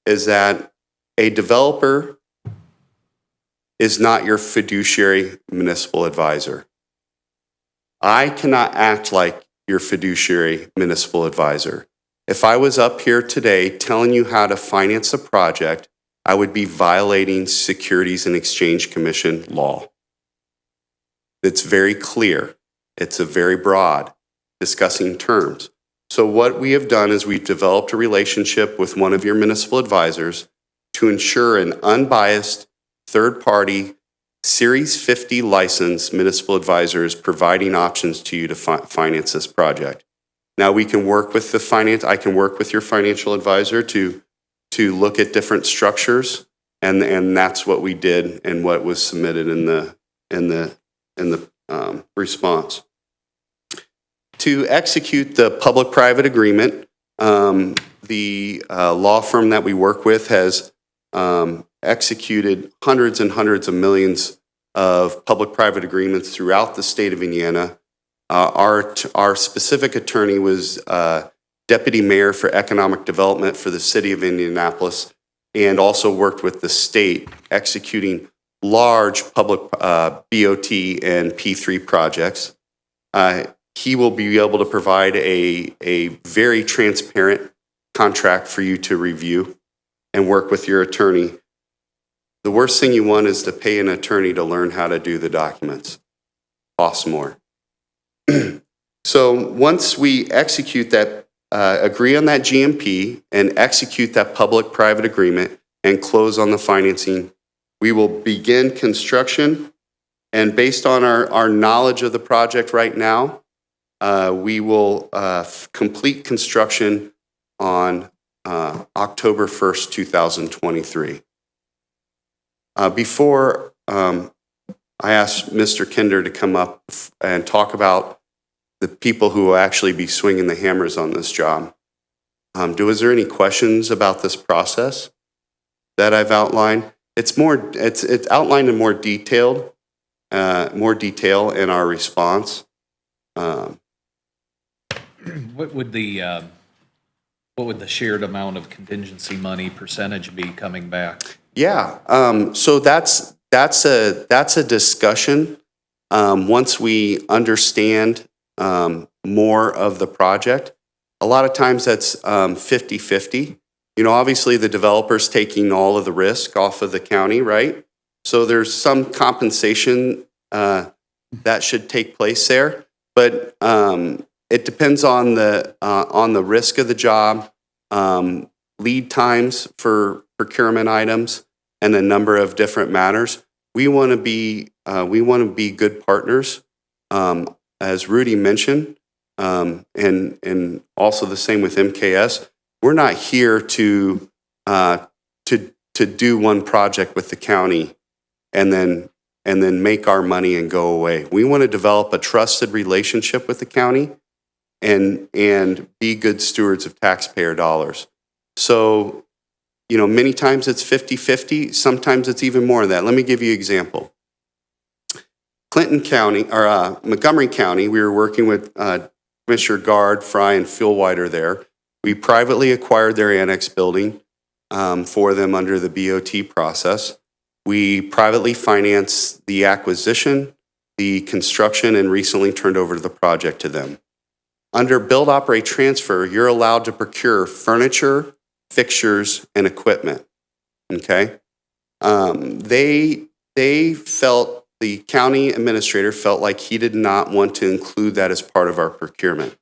is that a developer is not your fiduciary municipal advisor. I cannot act like your fiduciary municipal advisor. If I was up here today telling you how to finance a project, I would be violating Securities and Exchange Commission law. It's very clear. It's a very broad, discussing terms. So what we have done is we've developed a relationship with one of your municipal advisors to ensure an unbiased, third-party, Series 50 licensed municipal advisor is providing options to you to finance this project. Now we can work with I can work with your financial advisor to look at different structures, and that's what we did and what was submitted in the response. To execute the public-private agreement, the law firm that we work with has executed hundreds and hundreds of millions of public-private agreements throughout the state of Indiana. Our specific attorney was Deputy Mayor for Economic Development for the city of Indianapolis, and also worked with the state executing large public BOT and P3 projects. He will be able to provide a very transparent contract for you to review and work with your attorney. The worst thing you want is to pay an attorney to learn how to do the documents. Costs more. So once we execute that, agree on that GMP and execute that public-private agreement and close on the financing, we will begin construction. And based on our knowledge of the project right now, we will complete construction on October 1st, 2023. Before I asked Mr. Kinder to come up and talk about the people who will actually be swinging the hammers on this job. Is there any questions about this process that I've outlined? It's outlined in more detail in our response. What would the shared amount of contingency money percentage be coming back? Yeah, so that's a discussion once we understand more of the project. A lot of times that's 50-50. You know, obviously the developer's taking all of the risk off of the county, right? So there's some compensation that should take place there, but it depends on the risk of the job, lead times for procurement items, and a number of different matters. We want to be good partners, as Rudy mentioned, and also the same with MKS. We're not here to do one project with the county and then make our money and go away. We want to develop a trusted relationship with the county and be good stewards of taxpayer dollars. So, you know, many times it's 50-50, sometimes it's even more than that. Let me give you an example. Clinton County, or Montgomery County, we were working with Commissioner Guard, Fry, and Philwhiter there. We privately acquired their annex building for them under the BOT process. We privately financed the acquisition, the construction, and recently turned over the project to them. Under Build, Operate, Transfer, you're allowed to procure furniture, fixtures, and equipment, okay? They felt, the county administrator felt like he did not want to include that as part of our procurement.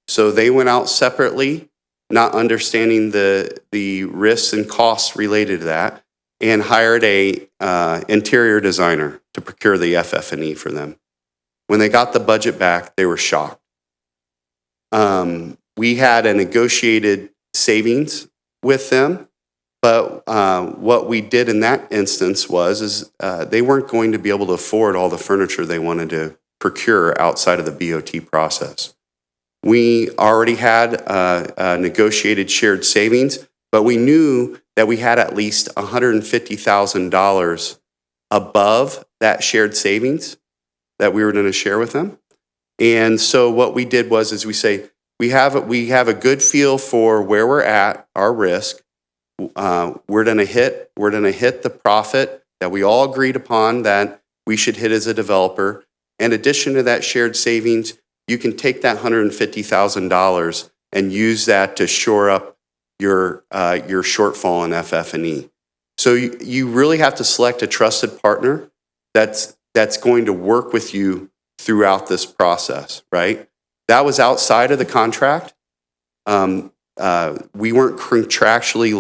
So they went out separately, not understanding the risks and costs related to that, and hired a interior designer to procure the FF&E for them. When they got the budget back, they were shocked. We had a negotiated savings with them, but what we did in that instance was they weren't going to be able to afford all the furniture they wanted to procure outside of the BOT process. We already had negotiated shared savings, but we knew that we had at least $150,000 above that shared savings that we were going to share with them. And so what we did was we say, we have a good feel for where we're at, our risk. We're going to hit the profit that we all agreed upon that we should hit as a developer. In addition to that shared savings, you can take that $150,000 and use that to shore up your shortfall in FF&E. So you really have to select a trusted partner that's going to work with you throughout this process, right? That was outside of the contract. We weren't contractually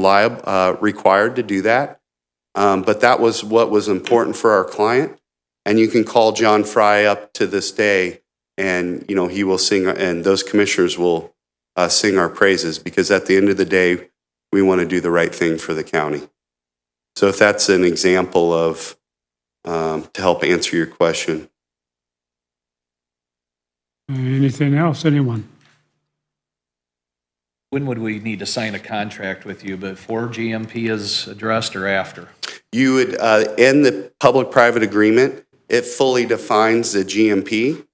required to do that, but that was what was important for our client. And you can call John Fry up to this day, and you know he will sing, and those commissioners will sing our praises, because at the end of the day, we want to do the right thing for the county. So if that's an example of to help answer your question. Anything else, anyone? When would we need to sign a contract with you, before GMP is addressed or after? You would, in the public-private agreement, it fully defines the GMP.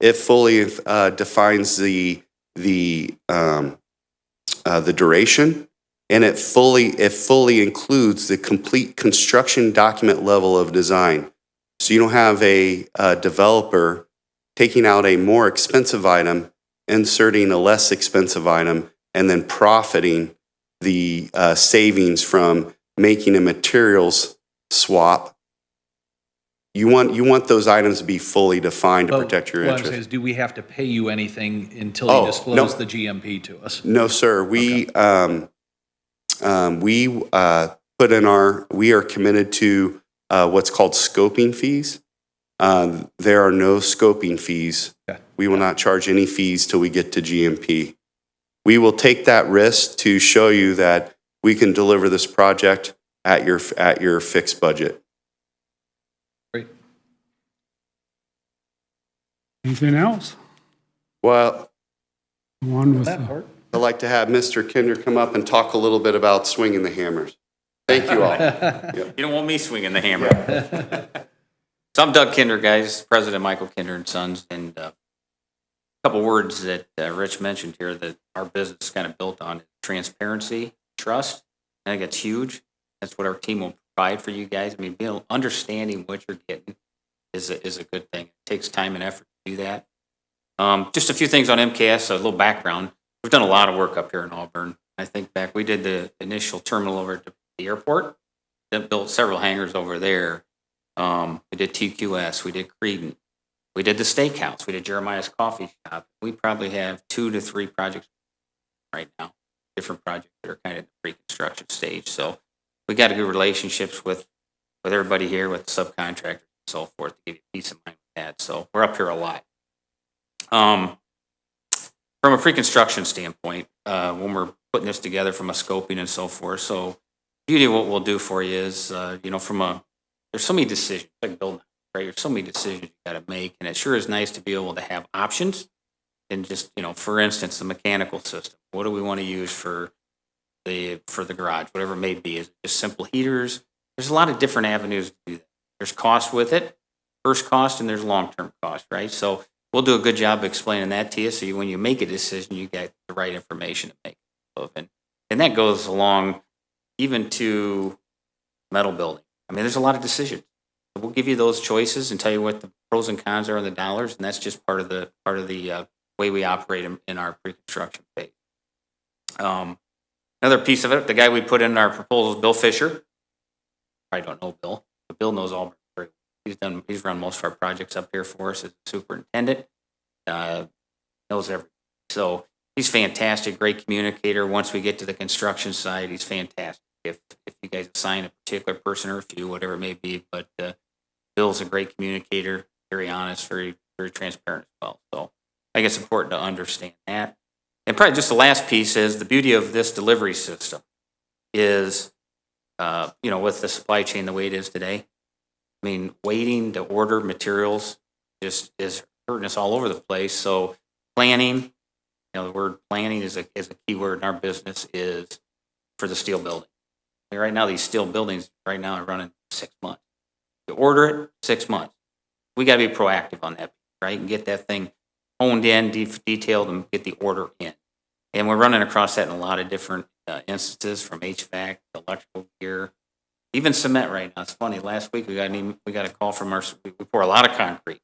It fully defines the duration, and it fully includes the complete construction document level of design. So you don't have a developer taking out a more expensive item, inserting a less expensive item, and then profiting the savings from making a materials swap. You want those items to be fully defined to protect your What I'm interest. saying is, do we have to pay you anything until you disclose the GMP to us? No, sir. We are committed to what's called scoping fees. There are no scoping fees. Okay. We will not charge any fees till we get to GMP. We will take that risk to show you that we can deliver this project at your fixed budget. Great. Anything else? Well, One with, I'd like to have Mr. Kinder come up and talk a little bit about swinging the hammers. Thank you all. You don't want me swinging the hammer. So I'm Doug Kinder, guys, President Michael Kinder and Sons, and a couple words that Rich mentioned here that our business is kind of built on: transparency, trust. I think it's huge. That's what our team will provide for you guys. I mean, understanding what you're getting is a good thing. It takes time and effort to do that. Just a few things on MKS, a little background. We've done a lot of work up here in Auburn. I think back, we did the initial terminal over at the airport, then built several hangars over there. We did TQS, we did Creedon, we did the steakhouse, we did Jeremiah's Coffee Shop. We probably have 2 to 3 projects right now, different projects that are kind of in the pre-construction stage. So we got good relationships with everybody here, with subcontractors and so forth, to give you peace of mind with that. So we're up here a lot. From a pre-construction standpoint, when we're putting this together from a scoping and so forth, so beauty of what we'll do for you is, there's so many decisions, like building, right? There's so many decisions you got to make, and it sure is nice to be able to have options. And just, for instance, the mechanical system. What do we want to use for the garage, whatever it may be? Is it just simple heaters? There's a lot of different avenues to do that. There's cost with it, first cost, and there's long-term cost, right? So we'll do a good job of explaining that to you, so when you make a decision, you get the right information to make it of. And that goes along even to metal building. I mean, there's a lot of decisions. We'll give you those choices and tell you what the pros and cons are on the dollars, and that's just part of the way we operate in our pre-construction phase. Another piece of it, the guy we put in our proposal is Bill Fisher. I don't know Bill, but Bill knows Auburn very well. He's run most of our projects up here for us as a superintendent. Knows everything. So he's fantastic, great communicator. Once we get to the construction side, he's fantastic. If you guys assign a particular person or a few, whatever it may be, but Bill's a great communicator, very honest, very, very transparent as well. So I think it's important to understand that. And probably just the last piece is the beauty of this delivery system is, with the supply chain the way it is today, I mean, waiting to order materials just is hurting us all over the place. So planning, the word planning is a key word in our business, is for the steel building. I mean, right now, these steel buildings right now are running 6 months. You order it, 6 months. We got to be proactive on that, right? And get that thing honed in, detailed, and get the order in. And we're running across that in a lot of different instances, from HVAC to electrical gear, even cement right now. It's funny. Last week we got a call from we pour a lot of concrete,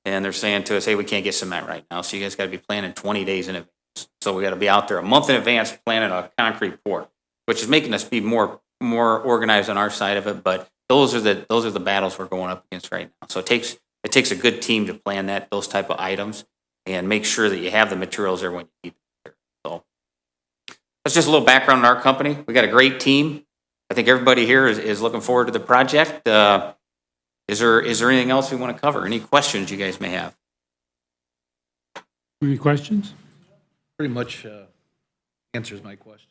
and they're saying to us, "Hey, we can't get cement right now, so you guys got to be planning 20 days in advance." So we got to be out there a month in advance planning a concrete pour, which is making us be more organized on our side of it. But those are the battles we're going up against right now. So it takes a good team to plan those type of items and make sure that you have the materials there when you need them. So that's just a little background on our company. We got a great team. I think everybody here is looking forward to the project. Is there anything else we want to cover? Any questions you guys may have? any questions? Pretty much answers my questions.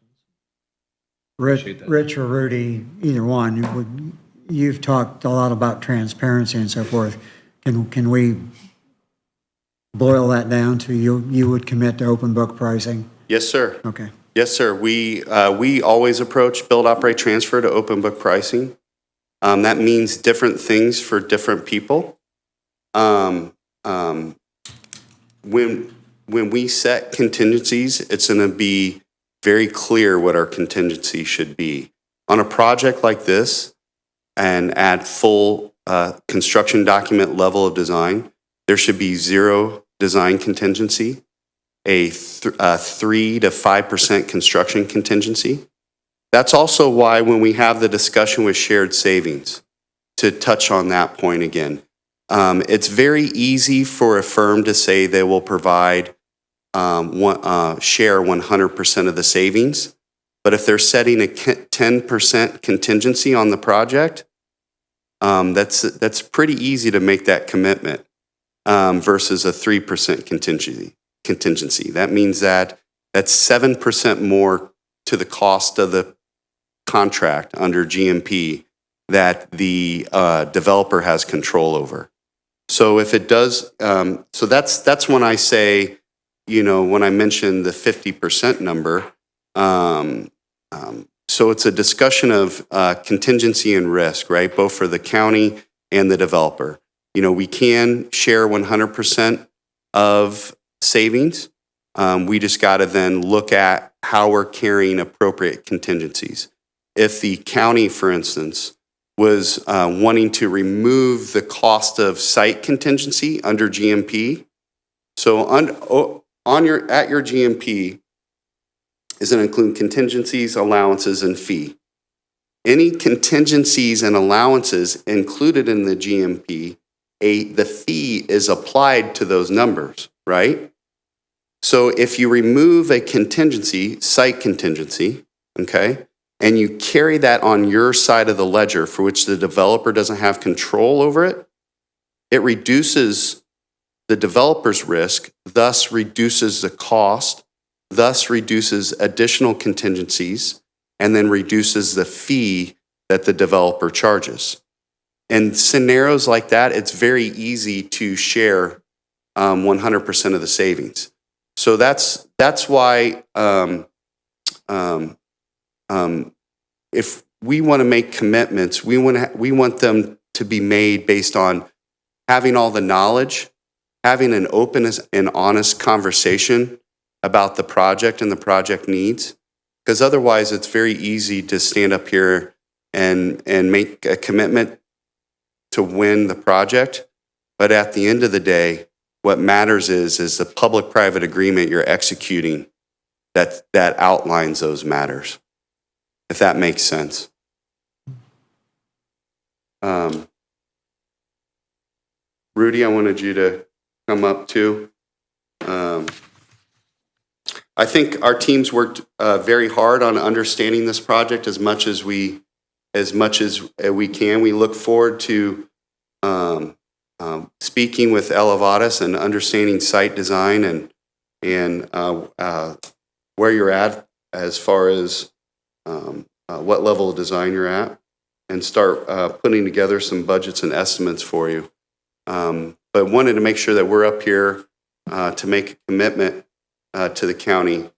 Rich or Rudy, either one, you've talked a lot about transparency and so forth. Can we boil that down to you would commit to open book pricing? Yes, sir. Okay. Yes, sir. We always approach build, operate, transfer to open book pricing. That means different things for different people. When we set contingencies, it's going to be very clear what our contingency should be. On a project like this, and at full construction document level of design, there should be zero design contingency, a 3 to 5% construction contingency. That's also why when we have the discussion with shared savings, to touch on that point again, it's very easy for a firm to say they will provide share 100% of the savings, but if they're setting a 10% contingency on the project, that's pretty easy to make that commitment versus a 3% contingency. That means that That's 7% more to the cost of the contract under GMP that the developer has control over. So if it does, so that's when I say, when I mention the 50% number, so it's a discussion of contingency and risk, right? Both for the county and the developer. We can share 100% of savings. We just got to then look at how we're carrying appropriate contingencies. If the county, for instance, was wanting to remove the cost of site contingency under GMP, so at your GMP is going to include contingencies, allowances, and fee. Any contingencies and allowances included in the GMP, the fee is applied to those numbers, right? So if you remove a contingency, site contingency, okay, and you carry that on your side of the ledger for which the developer doesn't have control over it, it reduces the developer's risk, thus reduces the cost, thus reduces additional contingencies, and then reduces the fee that the developer charges. In scenarios like that, it's very easy to share 100% of the savings. So that's why if we want to make commitments, we want them to be made based on having all the knowledge, having an open and honest conversation about the project and the project needs. Because otherwise, it's very easy to stand up here and make a commitment to win the project. But at the end of the day, what matters is the public-private agreement you're executing that outlines those matters, if that makes sense. Rudy, I wanted you to come up too. I think our teams worked very hard on understanding this project as much as we can. We look forward to speaking with Elevatus and understanding site design and where you're at as far as what level of design you're at, and start putting together some budgets and estimates for you. But wanted to make sure that we're up here to make a commitment to the county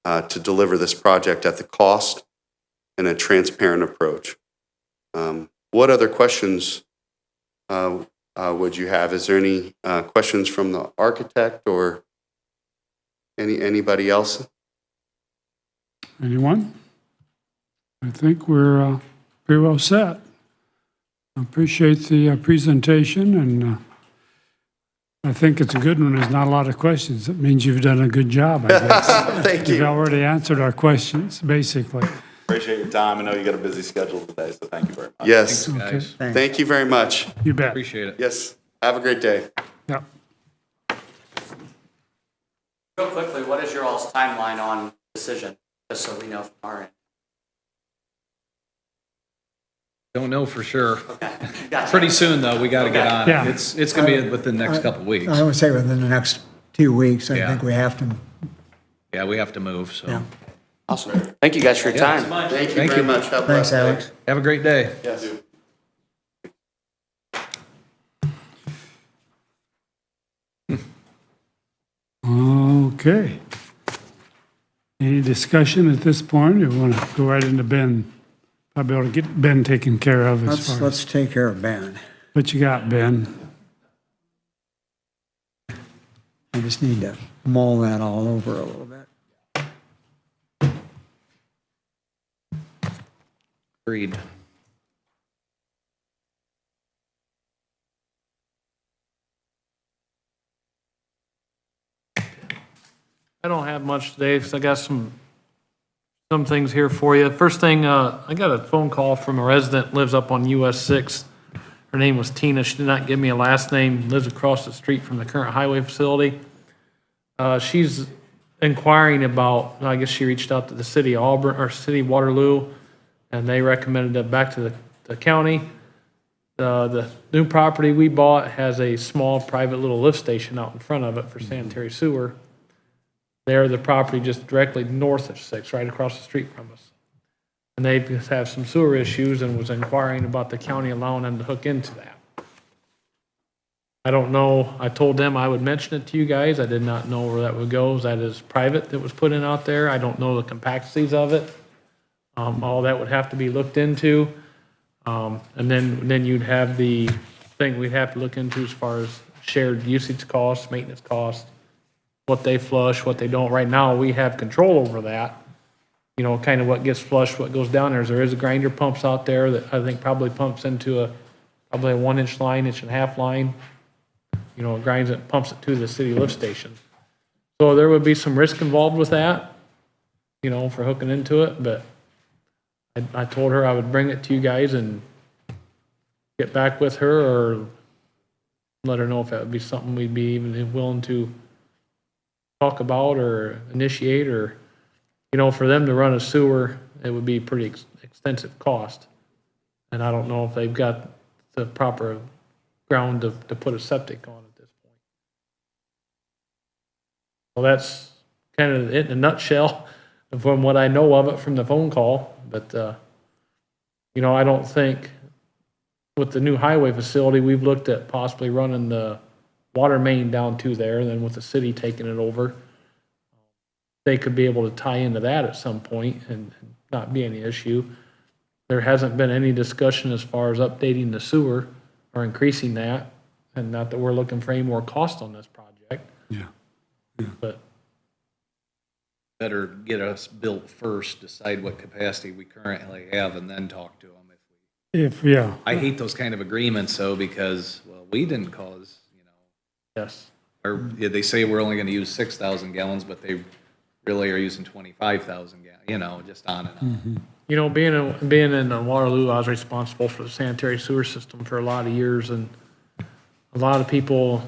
to deliver this project at the cost and a transparent approach. What other questions would you have? Is there any questions from the architect or anybody else? Anyone? I think we're pretty well set. I appreciate the presentation, and I think it's a good one. There's not a lot of questions. It means you've done a good job, I guess. Thank you. You've already answered our questions, basically. Appreciate your time. I know you got a busy schedule today, so thank you very much. Yes. Okay. Guys, Thank you very much. You bet. appreciate it. Yes. Have a great day. Yep. Real quickly, what is your all's timeline on decision, just so we know from our end? Don't know for sure. Okay, gotcha. Pretty soon, though, we got to get on Yeah. it. It's going to be within the next couple of weeks. I would say within the next 2 weeks, I Yeah. think we have to, Yeah, we have to move, so. yeah. Awesome. Thank you guys for your time. Thank you Thank very you. much. Have a Thanks, blessed day. Alex. Have a great day. Yes. Okay. Any discussion at this point? You want to go right into Ben? Probably ought to get Ben taken care of as far as, Let's take care of Ben. what you got, Ben? I just need to mull that all over a little bit. Agreed. I don't have much today because I got some things here for you. First thing, I got a phone call from a resident, lives up on US 6. Her name was Tina. She did not give me a last name, lives across the street from the current highway facility. She's inquiring about, I guess she reached out to the city of Auburn, or city of Waterloo, and they recommended it back to the county. The new property we bought has a small private little lift station out in front of it for sanitary sewer. They're the property just directly north of 6, right across the street from us. And they just have some sewer issues and was inquiring about the county allowing them to hook into that. I don't know, I told them I would mention it to you guys. I did not know where that would go. That is private that was put in out there. I don't know the complexities of it. All that would have to be looked into. And then you'd have the thing we'd have to look into as far as shared usage costs, maintenance costs, what they flush, what they don't. Right now, we have control over that. You know, kind of what gets flushed, what goes down there. There is a grinder pumps out there that I think probably pumps into probably a 1-inch line, 1.5-inch line. You know, it grinds it, pumps it to the city lift station. So there would be some risk involved with that, you know, for hooking into it, but I told her I would bring it to you guys and get back with her or let her know if that would be something we'd be even willing to talk about or initiate, or, you know, for them to run a sewer, it would be pretty extensive cost. And I don't know if they've got the proper ground to put a septic on at this point. Well, that's kind of it in a nutshell from what I know of it from the phone call. But, you know, I don't think with the new highway facility, we've looked at possibly running the water main down to there, and then with the city taking it over, they could be able to tie into that at some point and not be any issue. There hasn't been any discussion as far as updating the sewer or increasing that, and not that we're looking for any more cost on this project. Yeah. But Better get us built first, decide what capacity we currently have, and then talk to them. Yeah. I hate those kind of agreements, though, because, well, we didn't cause, you know, yes, or yeah, they say we're only going to use 6,000 gallons, but they really are using 25,000 gallons, you know, just on and on. you know, being in Waterloo, I was responsible for the sanitary sewer system for a lot of years, and a lot of people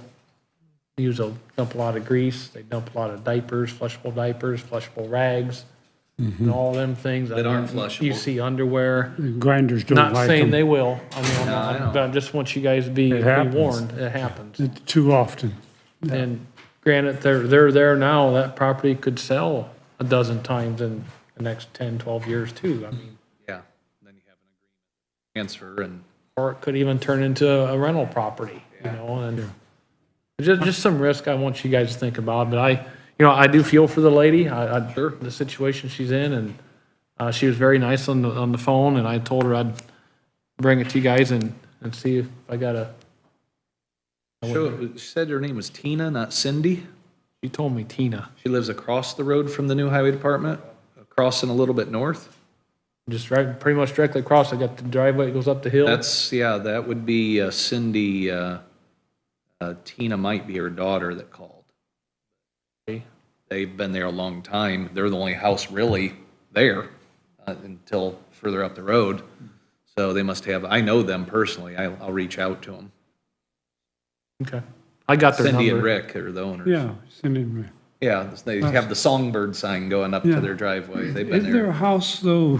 dump a lot of grease, they dump a lot of diapers, flushable rags, and all them things. That aren't flushable. You see underwear. The grinders don't like them. Not saying they will. I mean, I know. but I just want you guys to be happens. warned. It happens. It's too often. And granted, they're there now. That property could sell a dozen times in the next 10, 12 years too. I mean, Yeah, then you have an agreement, transfer, and or it could even turn into a rental property, you know, and just some risk I want you guys to think about. But I do feel for the lady, the situation she's in, and she was very nice on the phone, and I told her I'd bring it to you guys and see if I got she said her name was Tina, not Cindy. She told me Tina. She lives across the road from the new highway department, crossing a little bit north. Just right, pretty much directly across. I got the driveway that goes up the hill. That would be Cindy. Tina might be her daughter that called. Okay. They've been there a long time. They're the only house really there until further up the road. So they must have, I know them personally. I'll reach out to them. Okay. I got their Cindy number. and Rick are the owners. Yeah, send it. Yeah, they have the songbird sign going up to their driveway. They've been Is there a there. house, though,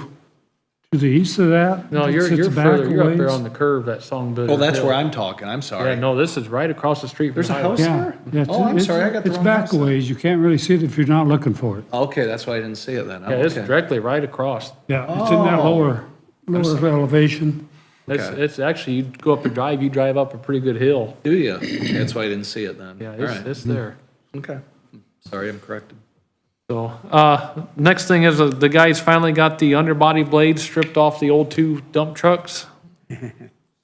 to the east of that? No, that you're sits back further. You're up there ways? on the curve, that Songbird. Oh, that's Hill. where I'm talking. I'm sorry. Yeah, no, this is right across the street. from There's a the highway. house Yeah. there? Oh, I'm sorry, I got the It's wrong back house a then. ways. You can't really see it if you're not looking for it. Okay, that's why I didn't see it then. Yeah, it's Okay. directly right across. Yeah, it's in that lower elevation. It's actually, you go up the drive, you drive up a pretty good hill. Do you? That's why I didn't see it then. Yeah, All right. it's there. Okay. Sorry, I'm corrected. So, next thing is the guys finally got the underbody blades stripped off the old 2 dump trucks.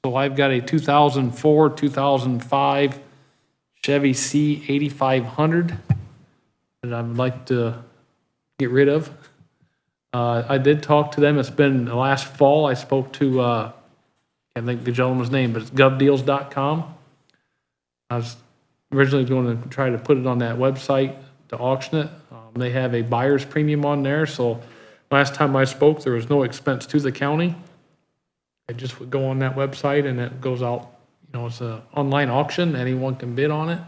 So I've got a 2004, 2005 Chevy C8500 that I would like to get rid of. I did talk to them. It's been last fall. I spoke to, can't think of the gentleman's name, but it's govdeals.com. I was originally going to try to put it on that website to auction it. They have a buyer's premium on there, so last time I spoke, there was no expense to the county. It just would go on that website and it goes out, you know, it's an online auction, anyone can bid on it.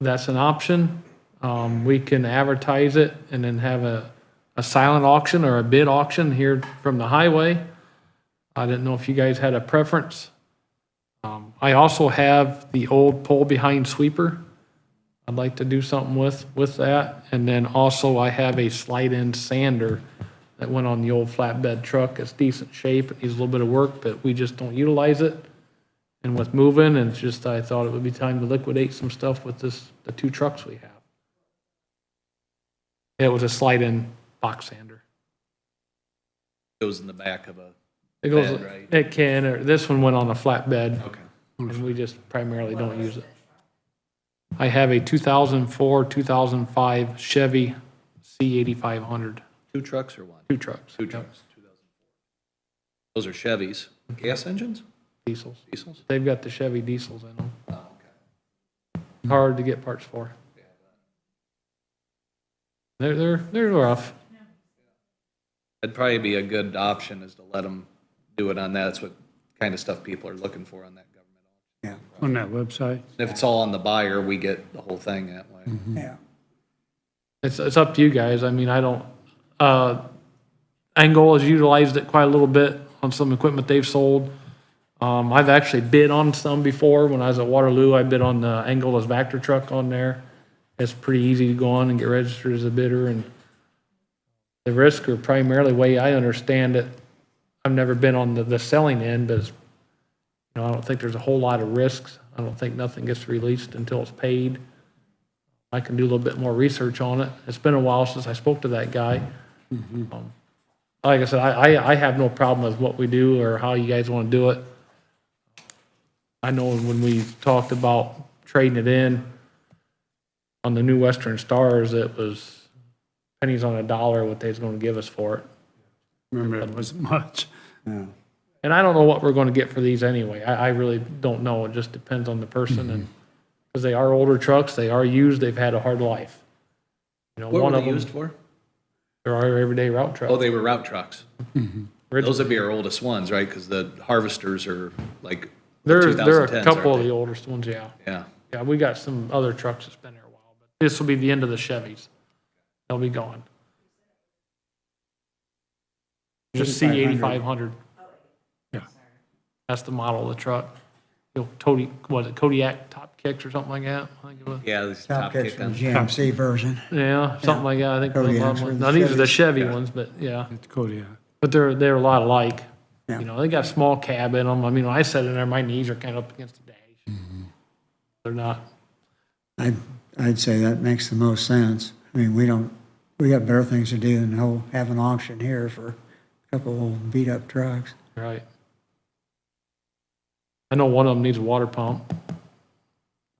That's an option. We can advertise it and then have a silent auction or a bid auction here from the highway. I didn't know if you guys had a preference. I also have the old pull behind sweeper. I'd like to do something with that. And then also I have a slide-in sander that went on the old flatbed truck. It's decent shape, it needs a little bit of work, but we just don't utilize it. And with moving, and it's just, I thought it would be time to liquidate some stuff with the 2 trucks we have. It was a slide-in box sander. Goes in the back of a It goes, bed, right? it can, or this one went on a flatbed. Okay. And we just primarily don't use it. I have a 2004, 2005 Chevy C8500, 2 trucks or one? 2 trucks. 2 trucks, 2004. Those are Chevys. Gas engines? Diesels. Diesels? They've got the Chevy diesels in them. Oh, okay. Hard to get parts for. They're rough. That'd probably be a good option, is to let them do it on that. That's what kind of stuff people are looking for on that government auction. Yeah, On that website. If it's all on the buyer, we get the whole thing that way. yeah. It's up to you guys. I mean, I don't, Angle has utilized it quite a little bit on some equipment they've sold. I've actually bid on some before. When I was at Waterloo, I bid on the Angola's Vector truck on there. It's pretty easy to go on and get registered as a bidder, and the risk are primarily, way I understand it, I've never been on the selling end, but it's, I don't think there's a whole lot of risks. I don't think nothing gets released until it's paid. I can do a little bit more research on it. It's been a while since I spoke to that guy. Like I said, I have no problem with what we do or how you guys want to do it. I know when we talked about trading it in on the new Western Stars, it was pennies on a dollar what they was going to give us for it. Remember, it wasn't much. Yeah. And I don't know what we're going to get for these anyway. I really don't know. It just depends on the person, and because they are older trucks, they are used, they've had a hard life. What one were of they them, used for? they're our everyday route trucks. Oh, they were route trucks. Those would be our oldest ones, right? Because the harvesters are like the They're a 2010s, couple of aren't the oldest ones, yeah. they? Yeah. Yeah, we got some other trucks that's been there a while, but this will be the end of the Chevys. They'll be gone. Just C8500. Yeah. That's the model of the truck. Was it Kodiak top kicks or something like that? I think it was. Yeah, these Top top kicks kick from on. GMC version. Yeah, something like that. I think. Kodiaks were the Now, these are the Chevys. Chevy ones, but yeah. It's Kodiak. But they're a lot alike. Yeah. They got a small cab in them. I mean, when I sit in there, my knees are kind of up against the dash. They're not. I'd say that makes the most sense. I mean, we got better things to do than have an auction here for a couple old beat-up trucks. Right. I know one of them needs a water pump.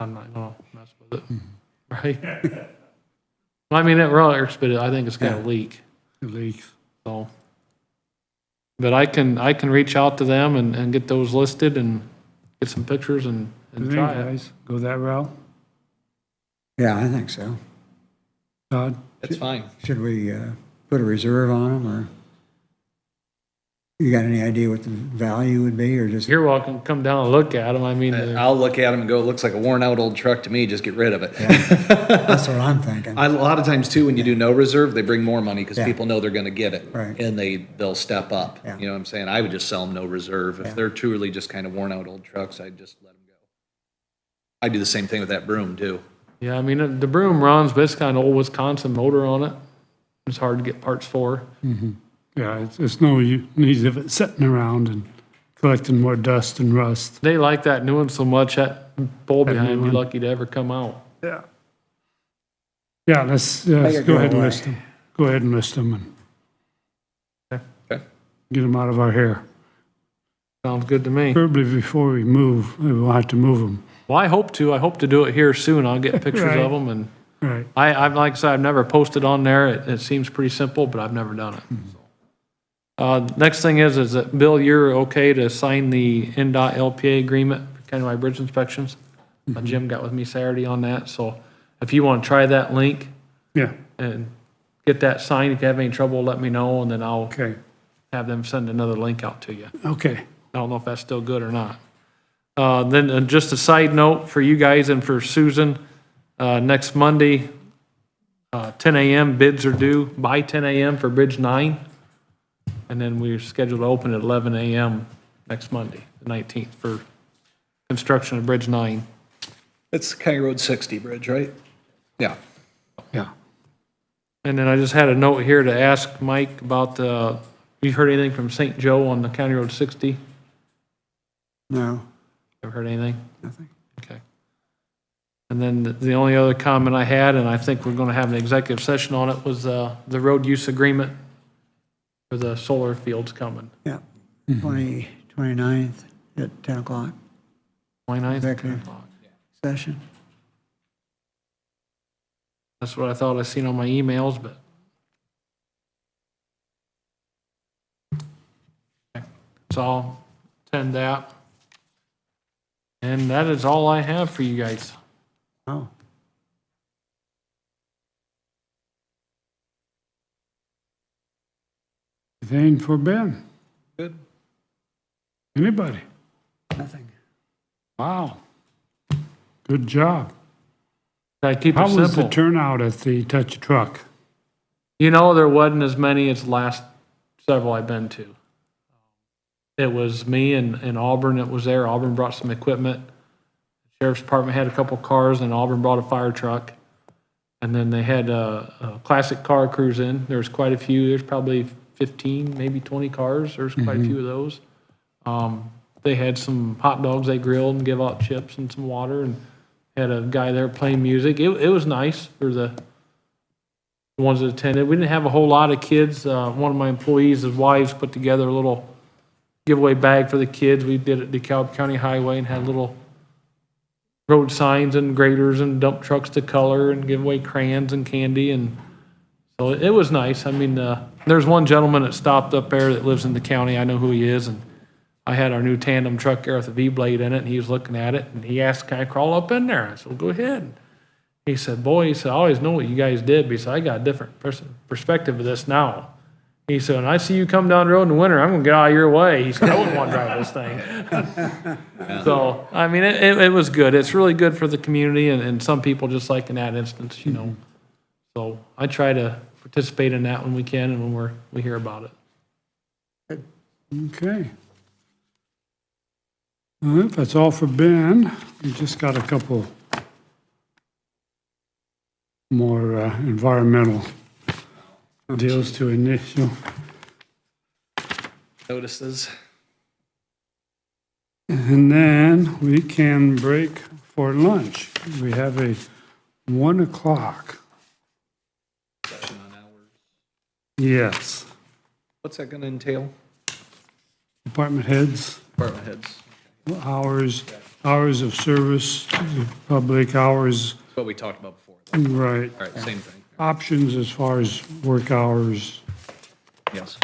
I'm not gonna mess with it. Right? I mean, it works, but I think it's got a Yeah. leak, It leaks. so. But I can reach out to them and get those listed and get some pictures and Do they, try it. guys, go that route? Yeah, I think so. Todd? That's fine. Should we put a reserve on them, or you got any idea what the value would be, or just? You're welcome, to come down and look at them. I mean, I'll look at them and go, it looks like a worn out old truck to me, just get rid of it. That's what I'm thinking. A lot of times too, when you do no reserve, they bring more money because Yeah. people know they're gonna get it. Right. And they'll step up. Yeah. You know what I'm saying? I would just sell them no reserve. If Yeah. they're truly just kind of worn out old trucks, I'd just let them go. I do the same thing with that broom too. yeah, I mean, the broom runs, but it's got an old Wisconsin motor on it. It's hard to get parts for. Yeah, it's no need of it sitting around and collecting more dust and rust. They like that new one so much, that bowl That behind new would be one? lucky to ever come out. Yeah. Yeah, let's it go go ahead and away. list them. Go ahead and list them and Okay. get them out of our hair. Sounds good to me. Probably before we move, we will have to move them. Well, I hope to do it here soon. I'll get pictures Right. of them, and Right. I'm like I said, I've never posted on there. It seems pretty simple, but I've never done it. Next thing is that, Bill, you're okay to sign the NDOT LPA agreement for County Bridge inspections? Jim got with me Saturday on that, so if you want to try that link Yeah, and get that signed, if you have any trouble, let me know, and then I'll okay, have them send another link out to you. okay. I don't know if that's still good or not. Then just a side note for you guys and for Susan, next Monday, 10 a.m. bids are due by 10 a.m. for Bridge 9. And then we're scheduled to open at 11 a.m. next Monday, the 19th, for construction of Bridge 9. It's County Road 60 bridge, right? Yeah. Yeah. And then I just had a note here to ask Mike about, you heard anything from St. Joe on the County Road 60? No, Ever heard anything? nothing. Okay. And then the only other comment I had, and I think we're gonna have an executive session on it, was, the road use agreement for the solar fields coming. Yeah, 29th at 10 o'clock 29th, Executive. session. That's what I thought I seen on my emails, but. So I'll attend that. And that is all I have for you guys. Oh, Anything for Ben? Good. Anybody? nothing. Wow. Good job. I keep How it was the simple. turnout at the Touch a Truck? You know, there wasn't as many as the last several I've been to. It was me and Auburn that was there. Auburn brought some equipment. Sheriff's Department had a couple cars, and Auburn brought a fire truck. And then they had a classic car cruise in. There was quite a few. There's probably 15, maybe 20 cars. There's quite a few of those. They had some hot dogs they grilled and give out chips and some water, and had a guy there playing music. It was nice for the ones that attended. We didn't have a whole lot of kids. One of my employees, his wives put together a little giveaway bag for the kids. We did it at DeKalb County Highway and had little road signs and graders and dump trucks to color and give away crayons and candy. And so it was nice. I mean, there's one gentleman that stopped up there that lives in the county. I know who he is. And I had our new tandem truck there with a V-blade in it, and he was looking at it, and he asked, can I crawl up in there? I said, well, go ahead. He said, boy, he said, I always know what you guys did, but he said, I got a different perspective of this now. He said, when I see you come down the road in the winter, I'm gonna get out of your way. He said, I wouldn't want to drive this thing. So, I mean, it was good. It's really good for the community, and some people, just like in that instance, you know. So I try to participate in that when we can and when we hear about it. Okay. Well, if that's all for Ben, we just got a couple more environmental deals to initial. Notices. And then we can break for lunch. We have a 1 o'clock. Session on hours. Yes. What's that gonna entail? Department heads, Department heads. hours of service, public hours, That's what we talked about before. right. All right, same thing. Options as far as work hours. Yes.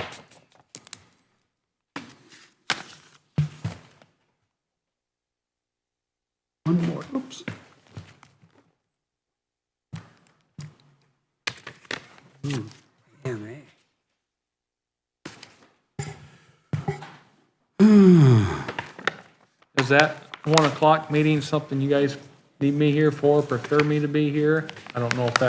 One more, oops. Is that 1 o'clock meeting something you guys need me here for, prefer me to be here? I don't know if that